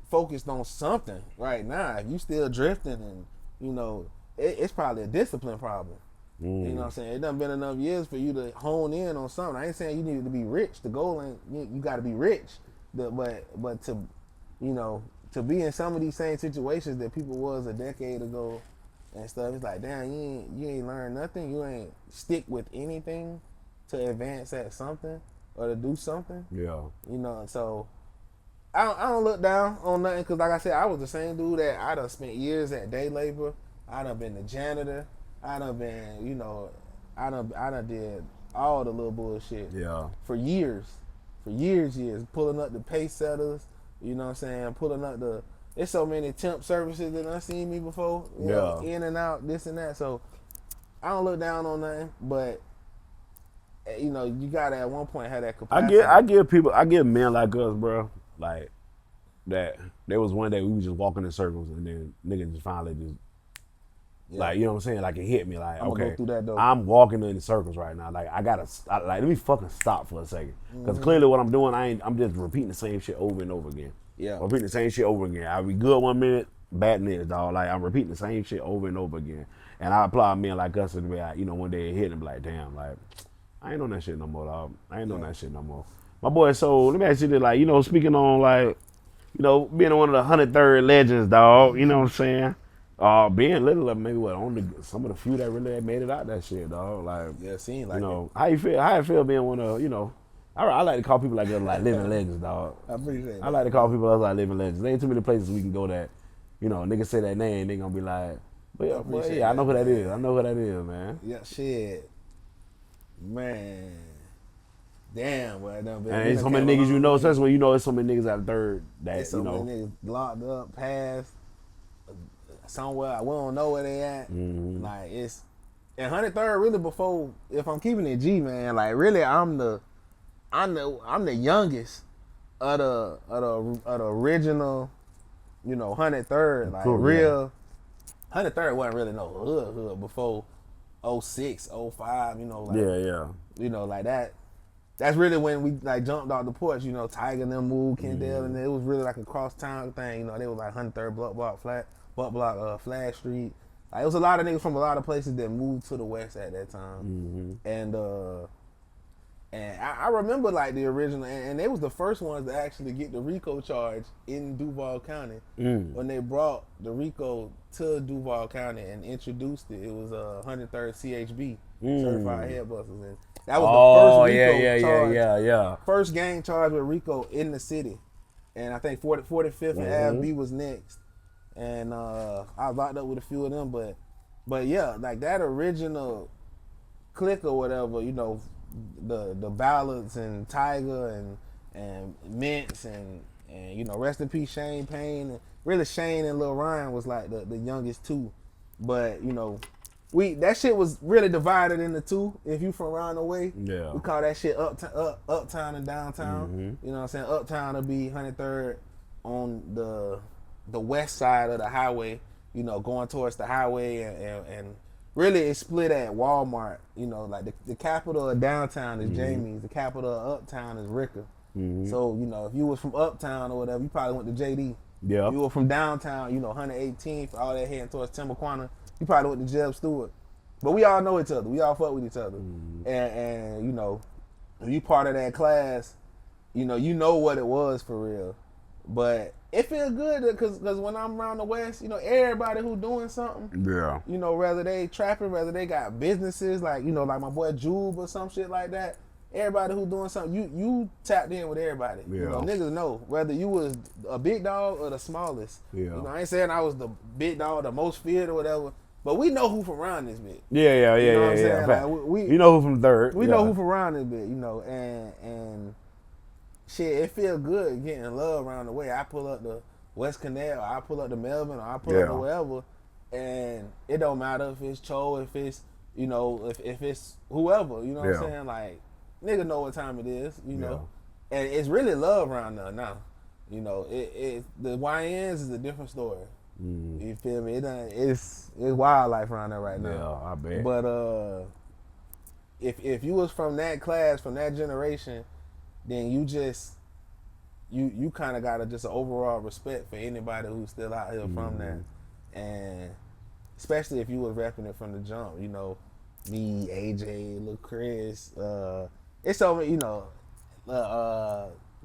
S1: focused on something right now, if you still drifting and, you know, it's probably a discipline problem. You know what I'm saying? It done been enough years for you to hone in on something. I ain't saying you need to be rich. The goal ain't you got to be rich, but to, you know, to be in some of these same situations that people was a decade ago and stuff. It's like, damn, you ain't learned nothing. You ain't stick with anything to advance at something or to do something. Yeah. You know, so I don't look down on nothing because, like I said, I was the same dude that I done spent years at day labor. I done been the janitor. I done been, you know, I done did all the little bullshit. Yeah. For years, pulling up the pay setters. You know what I'm saying? Pulling up there's so many temp services that I've seen me before. You know, in and out, this and that. So I don't look down on nothing, but you know, you gotta at one point have that capacity.
S2: I give men like us, bro, like that. There was one day we was just walking in circles, and then niggas just finally just. Yeah. Like, you know what I'm saying? Like, it hit me like, okay, I'm walking in circles right now. Like, let me fucking stop for a second. Because clearly what I'm doing, I'm just repeating the same shit over and over again. Yeah. I'm repeating the same shit over again. I'll be good 1 minute, bad next, dog. Like, I'm repeating the same shit over and over again. And I applaud men like us to be like, you know, one day it hit and be like, damn, like, I ain't on that shit no more, dog. I ain't on that shit no more. My boy, so let me ask you this, like, you know, speaking on, like, you know, being one of the 103rd legends, dog, you know what I'm saying? Being little, maybe only some of the few that really made it out that shit, dog. Like,
S1: seemed like,
S2: you know, how you feel being one of, you know, I like to call people like us like living legends, dog.
S1: I appreciate it.
S2: I like to call people us like living legends. There ain't too many places we can go that, niggas say that name, they gonna be like, I know who that is. I know who that is, man.
S1: Yeah, shit. Man. Damn, boy.
S2: And there's so many niggas especially when it's so many niggas out of third that,
S1: so many niggas locked up, passed, somewhere. We don't know where they at.
S2: Mm-hmm.
S1: Like, it's... And 103rd, really, before... If I'm keeping it G, man, like, really, I'm the youngest of the original, 103rd. Like,
S2: cool,
S1: real... 103rd wasn't really no hood before 06, 05, like...
S2: Yeah.
S1: Like that. That's really when we like jumped off the porch, Tiger and them moved, Kendall, and it was really like a cross town thing. They was like 103rd block, Flash Street. Like, it was a lot of niggas from a lot of places that moved to the west at that time.
S2: Mm-hmm.
S1: And I remember like the original, and they was the first ones to actually get the RICO charge in Duval County. When they brought the RICO to Duval County and introduced it. It was 103rd CHB, Certified Head Busters. And that was the first RICO charge.
S2: Yeah.
S1: First gang charge with RICO in the city. And I think 45th and Ave B was next. And I was locked up with a few of them, but yeah, like that original clique or whatever, the Ballads and Tiger and Mints and rest in peace Shane Payne. And really Shane and Lil Ryan was like the youngest two. But that shit was really divided into two. If you from around the way, we call that shit uptown and downtown. You know what I'm saying? Uptown will be 103rd on the west side of the highway, going towards the highway, and really it's split at Walmart. Like the capital of downtown is Jamie's, the capital of uptown is Ricker. So, if you was from uptown or whatever, you probably went to JD.
S2: Yeah.
S1: If you were from downtown, 118th, all that heading towards Timbukwana, you probably went to Jeb Stewart. But we all know each other. We all fuck with each other. And if you part of that class, you know what it was for real. But it feels good because when I'm around the West, everybody who doing something, whether they trapping, whether they got businesses, like, like my boy Jube or some shit like that, everybody who doing something, you tapped in with everybody. Niggas know, whether you was a big dog or the smallest. I ain't saying I was the big dog, the most feared or whatever, but we know who from around this bitch.
S2: Yeah.
S1: You know what I'm saying? Like, we
S2: know who from third.
S1: We know who from around this bitch, and shit, it feel good getting love around the way. I pull up the West Canal, or I pull up the Melvin, or I pull up to wherever, and it don't matter if it's Cho, if it's, if it's whoever, you know what I'm saying? Like, nigga know what time it is, and it's really love around there now. The YNs is a different story. You feel me? It's wildlife around there right now.
S2: Yeah, I bet.
S1: But if you was from that class, from that generation, then you kind of got just an overall respect for anybody who's still out here from there. And especially if you was repping it from the jump, me, AJ, Lil Chris, it's over,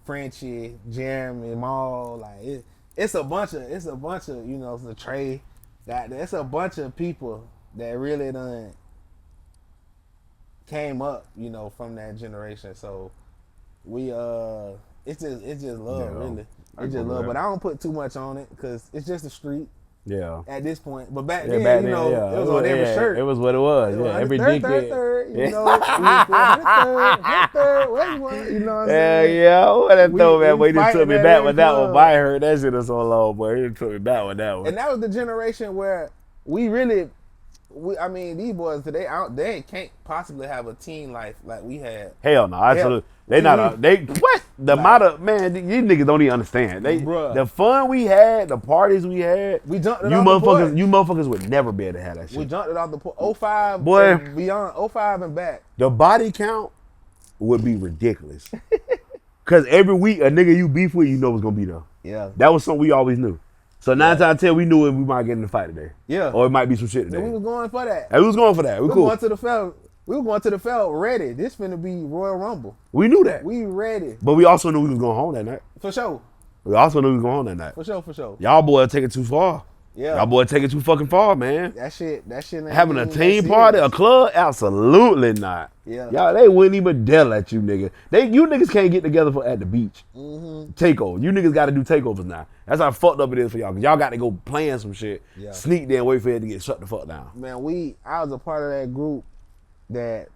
S1: Frenchie, Jeremy, Maul, like it's a bunch of the Trey, it's a bunch of people that really done came up, from that generation. So we it's just love, really. It's just love, but I don't put too much on it because it's just a street.
S2: Yeah.
S1: At this point, but back then, it was on every shirt.
S2: It was what it was. Yeah, every dickhead.
S1: Third, third, where's one? You know what I'm
S2: saying? Yeah. What that though, man? Boy, he just took me back with that one. I heard that shit is so long, boy. He just took me back with that one.
S1: And that was the generation where these boys today, they can't possibly have a teen life like we had.
S2: Hell no, absolutely. They what? The amount of, man, these niggas don't even understand. The fun we had, the parties we had,
S1: we jumped it off the porch.
S2: You motherfuckers would never be able to have that shit.
S1: We jumped it off the porch. 05
S2: boy,
S1: and beyond, 05 and back.
S2: The body count would be ridiculous. Cause every week a nigga you beef with, was gonna be there.
S1: Yeah.
S2: That was something we always knew. So 9 times out of 10, we knew we might get in the fight today.
S1: Yeah.
S2: Or it might be some shit today.
S1: And we was going for that.
S2: We was going for that. We cool.
S1: We were going to the field ready. This finna be Royal Rumble.
S2: We knew that.
S1: We ready.
S2: But we also knew we was going home that night.
S1: For sure.
S2: We also knew we was going home that night.
S1: For sure.
S2: Y'all boys take it too far.
S1: Yeah.
S2: Y'all boy take it too fucking far, man.
S1: That shit. Ain't
S2: Having a
S1: even that
S2: team party, a
S1: serious.
S2: club, absolutely not.
S1: Yeah.
S2: Y'all, they wouldn't even dare let you niggas. You niggas can't get together at the beach. Takeover. You niggas got to do takeovers now. That's how fucked up it is for y'all. Cause y'all got to go plan some shit, sneak there and wait for it to get shut the fuck down.
S1: Man, I was a part of that group that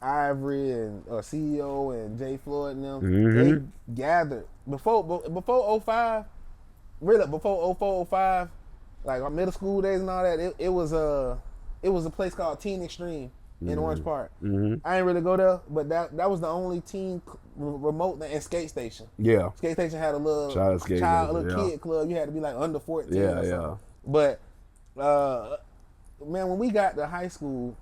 S1: Ivory and CEO and Jay Floyd and them, they gathered before 05, really before 04, 05, like our middle school days and all that. It was a place called Teen Extreme in Orange Park. I ain't really go there, but that was the only teen remote and skate station.
S2: Yeah,
S1: skate station had a little kid club. You had to be like under 14. But man, when we got to high school,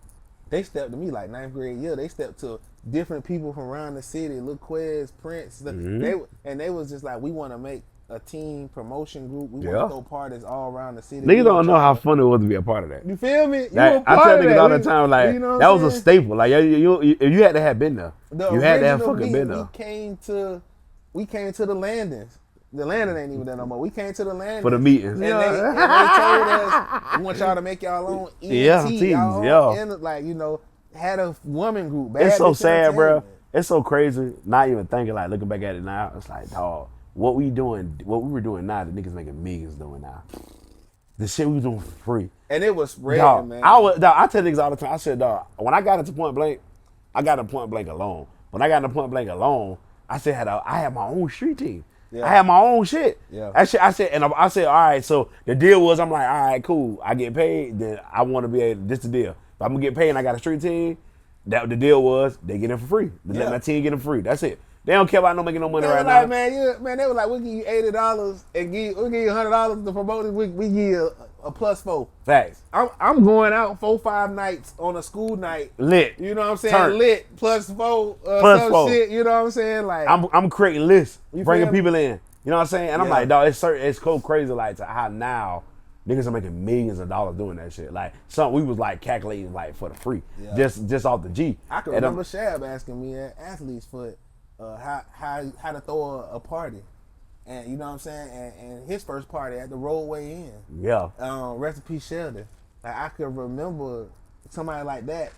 S1: they stepped to me like 9th grade year. They stepped to different people from around the city, Lil Quez, Prince. They was just like, we want to make a team promotion group. We want to throw parties all around the city.
S2: Niggas don't know how fun it was to be a part of that.
S1: You feel me?
S2: I tell niggas all the time, like, you know that was a staple. Like, you had to have been there. You had to have fucking been there.
S1: We came to the landings. The landing ain't even there no more. We came to the landing
S2: for the meetings.
S1: And they told us, we want y'all to make y'all own ENT. Like, had a woman group.
S2: It's so sad, bro. It's so crazy. Not even thinking, like, looking back at it now, it's like, dog, what we were doing now, the niggas making millions doing now. The shit we was doing for free.
S1: And it was spreading, man.
S2: I tell niggas all the time, I said, dog, when I got into Point Blank, I got into Point Blank alone. When I got into Point Blank alone, I said I had my own street team. Yeah. I had my own shit. Yeah. I said, all right, so the deal was, I'm like, all right, cool. I get paid, then I want to be able, this the deal. If I'm going to get paid and I got a street team, the deal was, they get in for free. Let my team get in for free. That's it. They don't care about making no money right now.
S1: Man, they were like, we'll give you $80 and we'll give you $100 to promote it. We give you a +4.
S2: Facts.
S1: I'm going out 4-5 nights on a school night.
S2: Lit.
S1: You know what I'm saying?
S2: Turn.
S1: Lit +4. Some shit. You know what I'm saying? Like
S2: I'm creating lists, bringing people in. You know what I'm saying? And I'm like, dog, it's so crazy, like, to how now niggas are making millions of dollars doing that shit. Like, we was like calculating like for the free, just off the G.
S1: I can remember Shab asking me at Athlete's Foot how to throw a party. And you know what I'm saying? And his first party at the Roadway Inn.
S2: Yeah.
S1: Recipe Sheldon. Like, I could remember somebody like that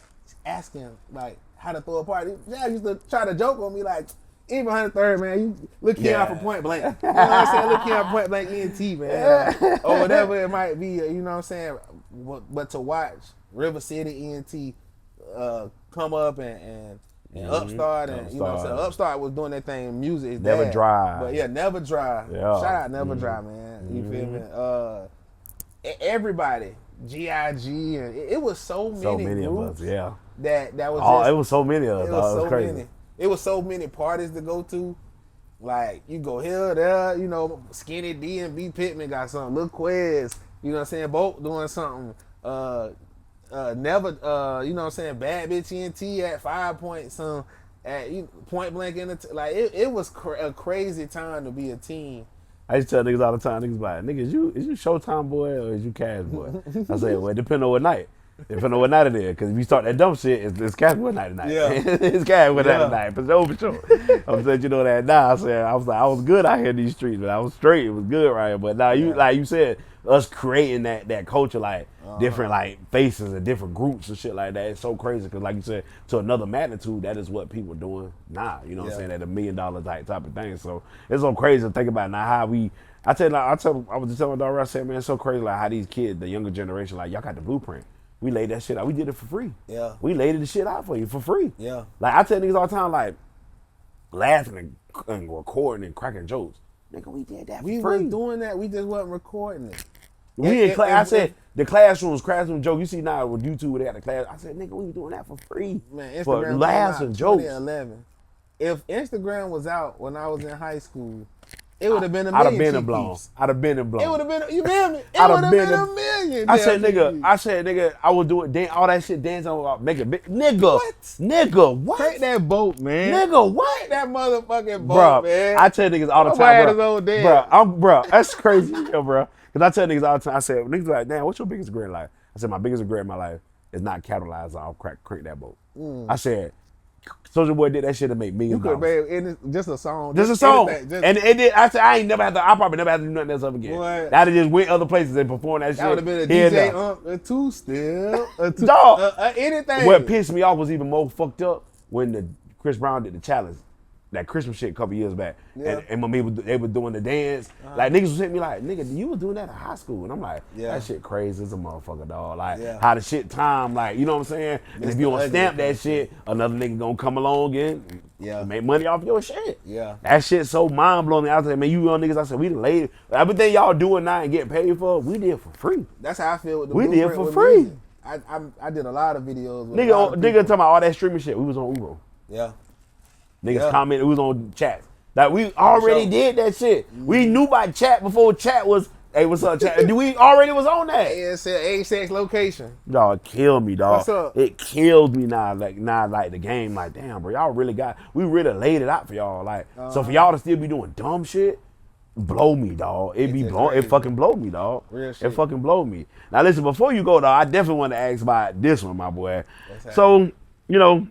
S1: asking like how to throw a party. Yeah, used to try to joke on me like, even 103rd, man, you look here out for Point Blank. You know what I'm saying? Look here out for Point Blank ENT, man. Or whatever it might be, you know what I'm saying? But to watch River City ENT come up and Upstart, and you know what I'm saying? Upstart was doing that thing, music.
S2: Never Dry.
S1: But yeah, Never Dry. Yeah. Shout out Never Dry, man. You feel me? Everybody, G.I.G. and it was so many groups
S2: of us,
S1: that was
S2: it was so many of us.
S1: It was so
S2: crazy.
S1: Many. It was so many parties to go to. Like, you go here, there, Skinny D and B Pittman got something. Lil Quez, you know what I'm saying? Boat doing something. Never, you know what I'm saying? Bad Bitch ENT at 5 Point, some at Point Blank in the it was a crazy time to be a team.
S2: I used to tell niggas all the time, niggas like, nigga, is you Showtime boy or is you Cash boy? I said, well, it depends on what night. Depending on what night it is, because if you start that dumb shit, it's Cash Boy night tonight. Yeah. It's Cash Boy night tonight, for sure. I'm saying, you know that now. I was good out here in these streets, but I was straight. It was good right here. But now like you said, us creating that culture, like different like faces and different groups and shit like that. It's so crazy because, like you said, to another magnitude, that is what people doing now. You know what I'm saying? At $1 million type of thing. So it's so crazy to think about now how we. I was just telling my daughter, I said, man, it's so crazy like how these kids, the younger generation, like y'all got the blueprint. We laid that shit out. We did it for free. Yeah. We laid the shit out for you for free. Yeah. Like, I tell niggas all the time, like, laughing and recording and cracking jokes. Nigga, we did that for free. We weren't
S1: doing that. We just wasn't recording it.
S2: I said, the classroom joke. You see now with YouTube where they got the class. I said, nigga, we doing that for free.
S1: Man, Instagram
S2: for laughs and jokes.
S1: 2011. If Instagram was out when I was in high school, it would have been a million.
S2: I'd have been in blown.
S1: It would have been, you feel me? It would have been a million.
S2: I said, nigga, I would do it, all that shit, dancing about, make it big. Nigga, what?
S1: Take that boat, man.
S2: Nigga, what?
S1: Take that motherfucking boat, man.
S2: I tell niggas all the time, bro, that's crazy, bro. Because I tell niggas all the time, I said, niggas like, damn, what's your biggest regret in life? I said, my biggest regret in my life is not capitalizing on crank that boat. I said, Soulja Boy did that shit to make
S1: You
S2: millions
S1: could
S2: of dollars.
S1: have made just a song.
S2: Just a song.
S1: Anything,
S2: And it did. I said I ain't never had to. I probably never had to do nothing else up again.
S1: Boy.
S2: I'd have just went other places and performed that shit.
S1: that would have been a
S2: here and
S1: DJ
S2: there.
S1: a two still, a two,
S2: Dog.
S1: anything.
S2: What pissed me off was even more fucked up when the Chris Brown did the challenge, that Christmas shit a couple years back.
S1: Yeah.
S2: And my people, they were doing the dance. Like niggas was hitting me like, nigga, you was doing that in high school. And I'm like,
S1: Yeah.
S2: that shit crazy as a motherfucker, dog. Like
S1: Yeah.
S2: how the shit time, like, you know what I'm saying? And if you don't stamp that shit, another nigga gonna come along and make money off your shit.
S1: Yeah.
S2: That shit so mind blowing. I said, man, you young niggas, I said, we the lady. Everything y'all doing now and getting paid for, we did for free.
S1: That's how I feel with the
S2: We did
S1: Blueprint
S2: for
S1: with
S2: free.
S1: music. I did a lot of videos with a lot of
S2: Nigga
S1: people.
S2: talking about all that streaming shit. We was on Uber.
S1: Yeah.
S2: Niggas
S1: Yeah.
S2: commented, we was on chat. Like we already
S1: Sure.
S2: did that shit. We knew about chat before chat was, hey, what's up, chat? We already was on that.
S1: It said age, sex, location.
S2: Dog, it killed me, dog.
S1: What's up?
S2: It killed me now, like the game, like, damn, bro, y'all really we really laid it out for y'all. Like, so for y'all to still be doing dumb shit, blow me, dog. It
S1: just
S2: fucking blow me, dog.
S1: Real
S2: It
S1: shit.
S2: fucking blow me. Now listen, before you go, dog, I definitely want to ask about this one, my boy.
S1: What's
S2: So, you know,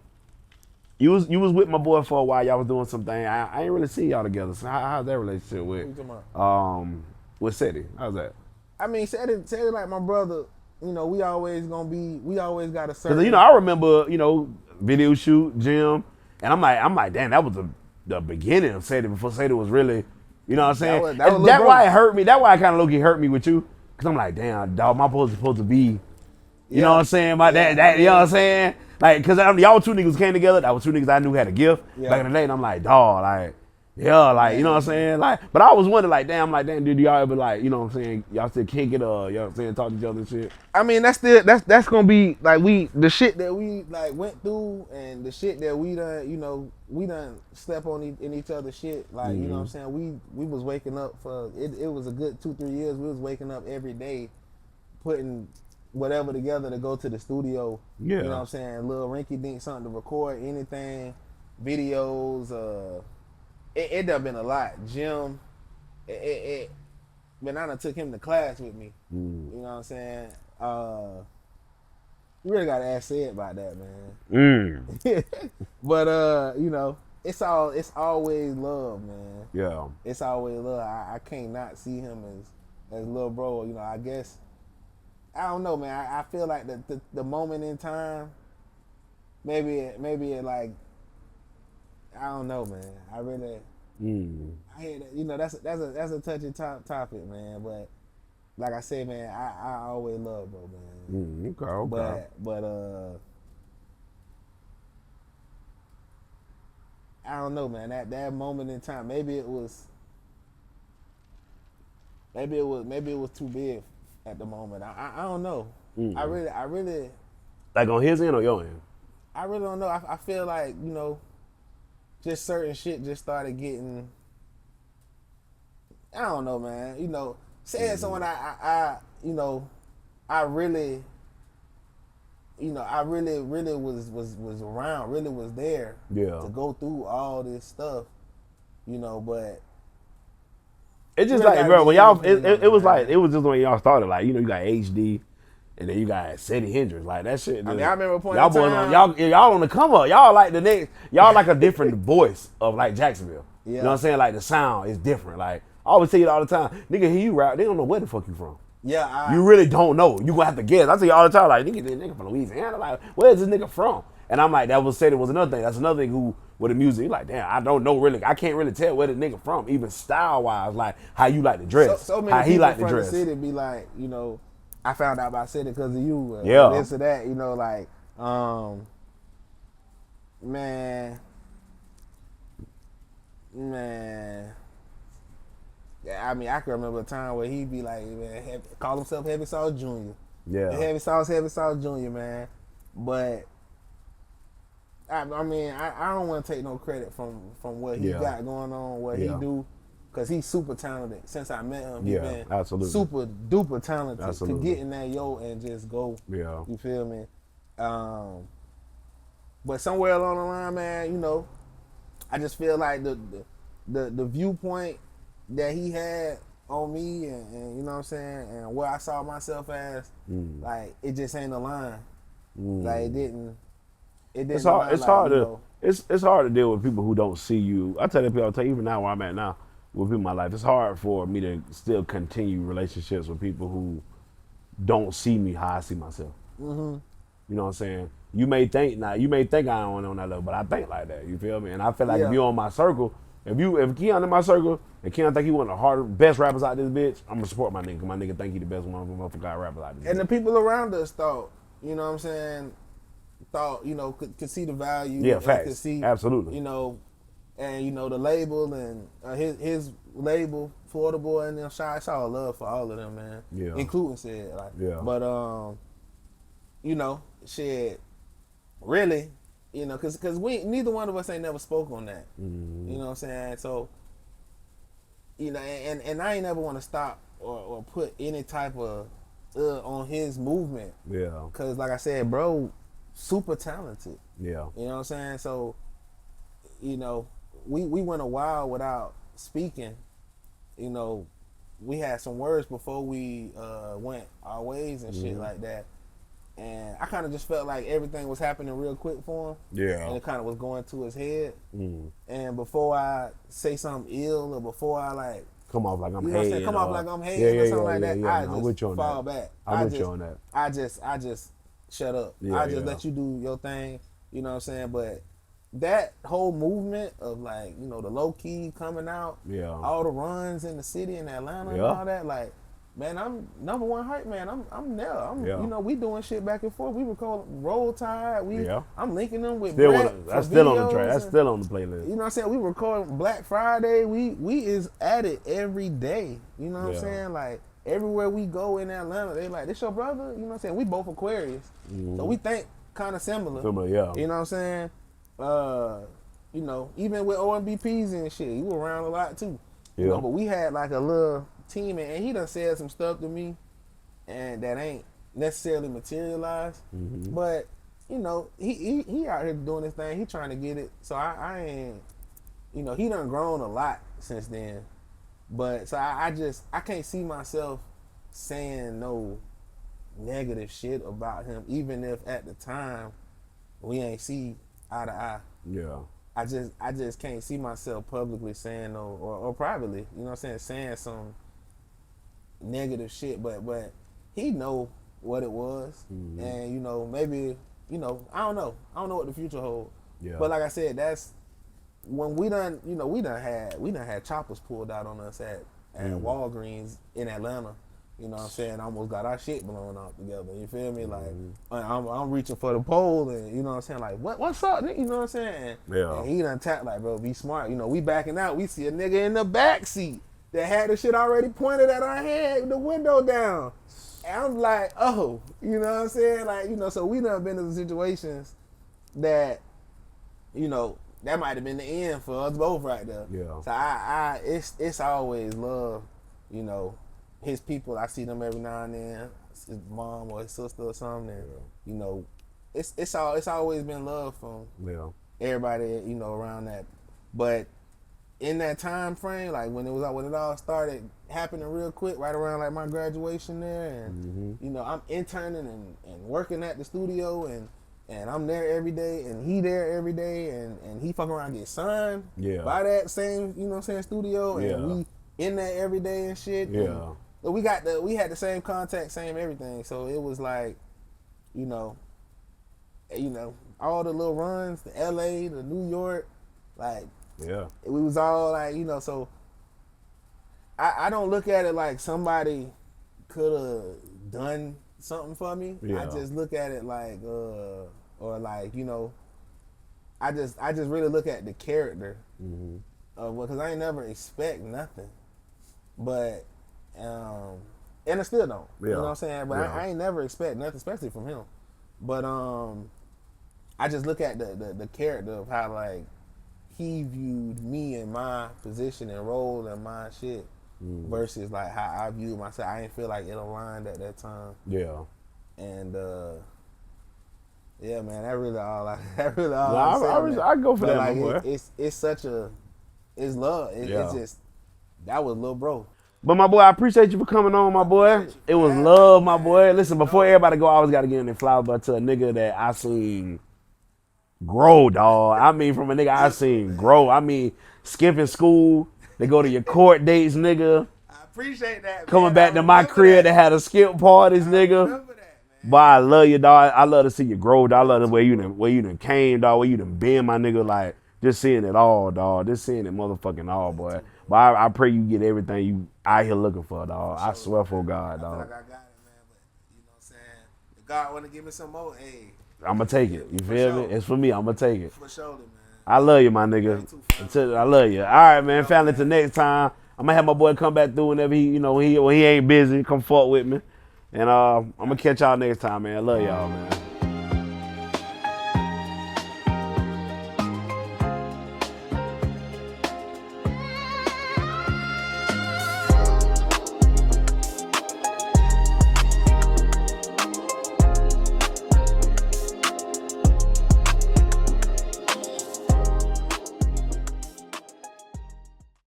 S2: you was with my boy for a while. Y'all was doing something. I ain't really see y'all together. So how's that relationship
S1: What you
S2: with
S1: talking
S2: with Seti? How's that?
S1: I mean, said it like my brother. You know, we always got a certain.
S2: Cause you know, I remember, you know, video shoot, gym, and I'm like, damn, that was the beginning of Seti before Seti was really, you know what I'm saying?
S1: That was
S2: And
S1: Lil
S2: that's
S1: Bro.
S2: why it hurt me. That's why it kind of low-key hurt me with you. Cause I'm like, damn, dog, my boy's supposed to be, you know what I'm saying? About that, you know what I'm saying? Like, cause y'all two niggas came together. That was two niggas I knew had a gift back in the day, and I'm like, dog, like. Yeah, like, you know what I'm saying? Like, but I always wondered, like, damn, did y'all ever, like, you know what I'm saying? Y'all still kick it, you know what I'm saying? Talk to each other and shit.
S1: I mean, that's gonna be like the shit that we like went through and the shit that we done, you know, we done slept on in each other's shit. Like, you know what I'm saying? We was waking up for it was a good 2-3 years. We was waking up every day, putting whatever together to go to the studio.
S2: Yeah.
S1: You know what I'm saying? Little rinky dink something to record anything, videos, it done been a lot. Jim, but I done took him to class with me. You know what I'm saying? You really gotta ask Sid about that, man. But you know, it's always love, man.
S2: Yeah.
S1: It's always love. I can't not see him as little bro. You know, I guess I don't know, man. I feel like the moment in time, maybe it like. I don't know, man. I really, I hear that. You know, that's a touchy topic, man. But like I said, man, I always love bro, man.
S2: Okay.
S1: But I don't know, man. That moment in time, maybe it was too big at the moment. I don't know. I really.
S2: Like on his end or your end?
S1: I really don't know. I feel like, you know, just certain shit just started getting. I don't know, man. You know, saying someone I you know, I really, you know, I really was around, really was there to go through all this stuff, you know, but
S2: it's just
S1: really
S2: like, bro, when y'all, it was
S1: man.
S2: like, it was just when y'all started, like, you know, you got HD, and then you got Seti Hendrix, like that shit.
S1: I mean, I remember a point
S2: y'all
S1: in
S2: boys
S1: time,
S2: y'all on the come up. Y'all like the next, y'all like a different voice of like Jacksonville.
S1: Yeah.
S2: You know what I'm saying? Like the sound is different. Like I always say it all the time. Nigga hear you rap, they don't know where the fuck you from.
S1: yeah,
S2: You really don't know. You gonna have to guess. I tell you all the time, like, this nigga from Louisiana. Like, where is this nigga from? And I'm like, that was said it was another thing. That's another thing who with the music. You're like, damn, I don't know really. I can't really tell where the nigga from, even style wise, like how you like to dress.
S1: So many
S2: how
S1: people
S2: he like to
S1: from
S2: dress.
S1: the city be like, you know, I found out about City because of you.
S2: Yeah.
S1: This or that, you know, like, man. Yeah, I mean, I can remember a time where he'd be like, man, call himself Heavy Sauce Jr.
S2: Yeah.
S1: Heavy Sauce Jr., man. But, I mean, I don't want to take no credit from what he got going on, what he do. Because he's super talented. Since I met him, he's been
S2: absolutely.
S1: super duper talented
S2: Absolutely.
S1: to get in that and just go.
S2: Yeah.
S1: You feel me? But somewhere along the line, man, you know, I just feel like the viewpoint that he had on me and you know what I'm saying, and where I saw myself as, like, it just ain't aligned. Like, it didn't
S2: It's
S1: align,
S2: hard.
S1: like,
S2: it's hard to deal with people who don't see you. I tell people all the time, even now where I'm at now with people in my life, it's hard for me to still continue relationships with people who don't see me how I see myself.
S1: Mm-hmm.
S2: You know what I'm saying? You may think I don't on that level, but I think like that. You feel me? And I feel like
S1: Yeah.
S2: if you're on my circle, if Keon in my circle and Keon think he one of the best rappers out this bitch, I'm gonna support my nigga. 'Cause my nigga think he the best one of them motherfucking rappers out this
S1: And
S2: bitch.
S1: the people around us thought, you know what I'm saying, could see the value.
S2: Yeah,
S1: and
S2: facts.
S1: Could see,
S2: Absolutely.
S1: And the label and his label, Florida Boy and them, Shy, it's all love for all of them, man.
S2: Yeah.
S1: Including Sid. Like,
S2: Yeah.
S1: But shit, really, cause neither one of us ain't never spoke on that.
S2: Mm-hmm.
S1: You know what I'm saying? So, and I ain't never want to stop or put any type of on his movement.
S2: Yeah.
S1: Cause like I said, bro, super talented.
S2: Yeah.
S1: You know what I'm saying? So, we went a while without speaking. We had some words before we went our ways and shit like that. And I kind of just felt like everything was happening real quick for him.
S2: Yeah.
S1: And it kind of was going to his head.
S2: Mm.
S1: And before I say something ill or before I
S2: come off like I'm
S1: you know what I'm
S2: hating.
S1: saying, come off like I'm hating or something like that,
S2: Yeah.
S1: I
S2: I'm
S1: just
S2: with you on
S1: fall
S2: that.
S1: back.
S2: I'm with you on that.
S1: I just shut up.
S2: Yeah,
S1: I just
S2: yeah.
S1: let you do your thing. You know what I'm saying? But that whole movement of the low key coming out,
S2: Yeah.
S1: all the runs in the city in Atlanta and
S2: Yeah.
S1: all that, like, man, I'm number one hype man. I'm there.
S2: Yeah.
S1: We doing shit back and forth. We record Roll Tide.
S2: Yeah.
S1: I'm linking them with
S2: Still
S1: Brett
S2: that's
S1: for
S2: still on the
S1: videos
S2: track. That's
S1: and-
S2: still on the playlist.
S1: You know what I'm saying? We record Black Friday. We is at it every day. You know what I'm
S2: Yeah.
S1: saying? Like everywhere we go in Atlanta, they like, this your brother? You know what I'm saying? We both Aquarius. So we think kind of similar.
S2: Similar, yeah.
S1: You know what I'm saying? Even with OMBPs and shit, you were around a lot too. You
S2: Yeah.
S1: know, but we had like a little team and he done said some stuff to me and that ain't necessarily materialized.
S2: Mm-hmm.
S1: But, he out here doing his thing. He trying to get it. So I ain't, he done grown a lot since then. But so I can't see myself saying no negative shit about him, even if at the time we ain't see eye to eye.
S2: Yeah.
S1: I just can't see myself publicly saying no or privately, you know what I'm saying some negative shit, but he know what it was.
S2: Mm-hmm.
S1: And maybe I don't know what the future holds.
S2: Yeah.
S1: But like I said, that's when we done had choppers pulled out on us at Walgreens in Atlanta. You know what I'm saying? Almost got our shit blown out together. You feel me? Like I'm reaching for the pole, and you know what I'm saying? Like what's up? You know what I'm saying?
S2: Yeah.
S1: And he done tapped like, bro, be smart. We backing out. We see a nigga in the back seat that had the shit already pointed at our head, the window down. And I'm like, oh, you know what I'm saying? Like, so we done been in situations that, that might have been the end for us both right there.
S2: Yeah.
S1: So it's always love, his people. I see them every now and then, his mom or his sister or something. And, it's always been love from everybody, around that. But in that time frame, like when it all started happening real quick, right around like my graduation there, and I'm interning and working at the studio, and I'm there every day, and he there every day, and he fucking around get signed by that same, studio, and we in there every day and shit.
S2: Yeah.
S1: And we had the same contact, same everything. So it was like, all the little runs, the LA, the New York, like we was all like, so I don't look at it like somebody could have done something for me.
S2: Yeah.
S1: I just look at it like or like, I just really look at the character. Because I ain't never expect nothing. But and I still don't. You know what I'm saying? But I ain't never expect nothing, especially from him. But I just look at the character of how like he viewed me and my position and role and my shit versus like how I viewed myself. I didn't feel like it aligned at that time. Yeah. And yeah, man, that really all I
S2: I go for that,
S1: like,
S2: my boy.
S1: It's love. It's just that was little bro.
S2: But my boy, I appreciate you for coming on, my boy. It was love, my boy. Listen, before everybody go, I always got to give any flowers but to a nigga that I seen grow, dog. I mean, from a nigga I seen grow. I mean, skipping school, they go to your court dates, nigga.
S3: I appreciate that,
S2: Coming
S3: man.
S2: back to my crib, they had a skip parties, nigga.
S3: Remember that, man.
S2: But I love you, dog. I love to see you grow, dog. I love the way you done came, dog. Where you done been, my nigga. Like, just seeing it all, dog. Just seeing it motherfucking all, boy. But I pray you get everything you out here looking for, dog. I swear for God,
S3: I feel
S2: dog.
S3: like I got it, man. But you know what I'm saying? If God want to give me some more, hey.
S2: I'm going to take it. You feel me? It's for me. I'm going to take it.
S3: For sure, man.
S2: I love you, my nigga. I love you. All right, man. Family, till next time. I'm going to have my boy come back through whenever he, when he ain't busy. Come fuck with me. And I'm going to catch y'all next time, man. I love y'all, man.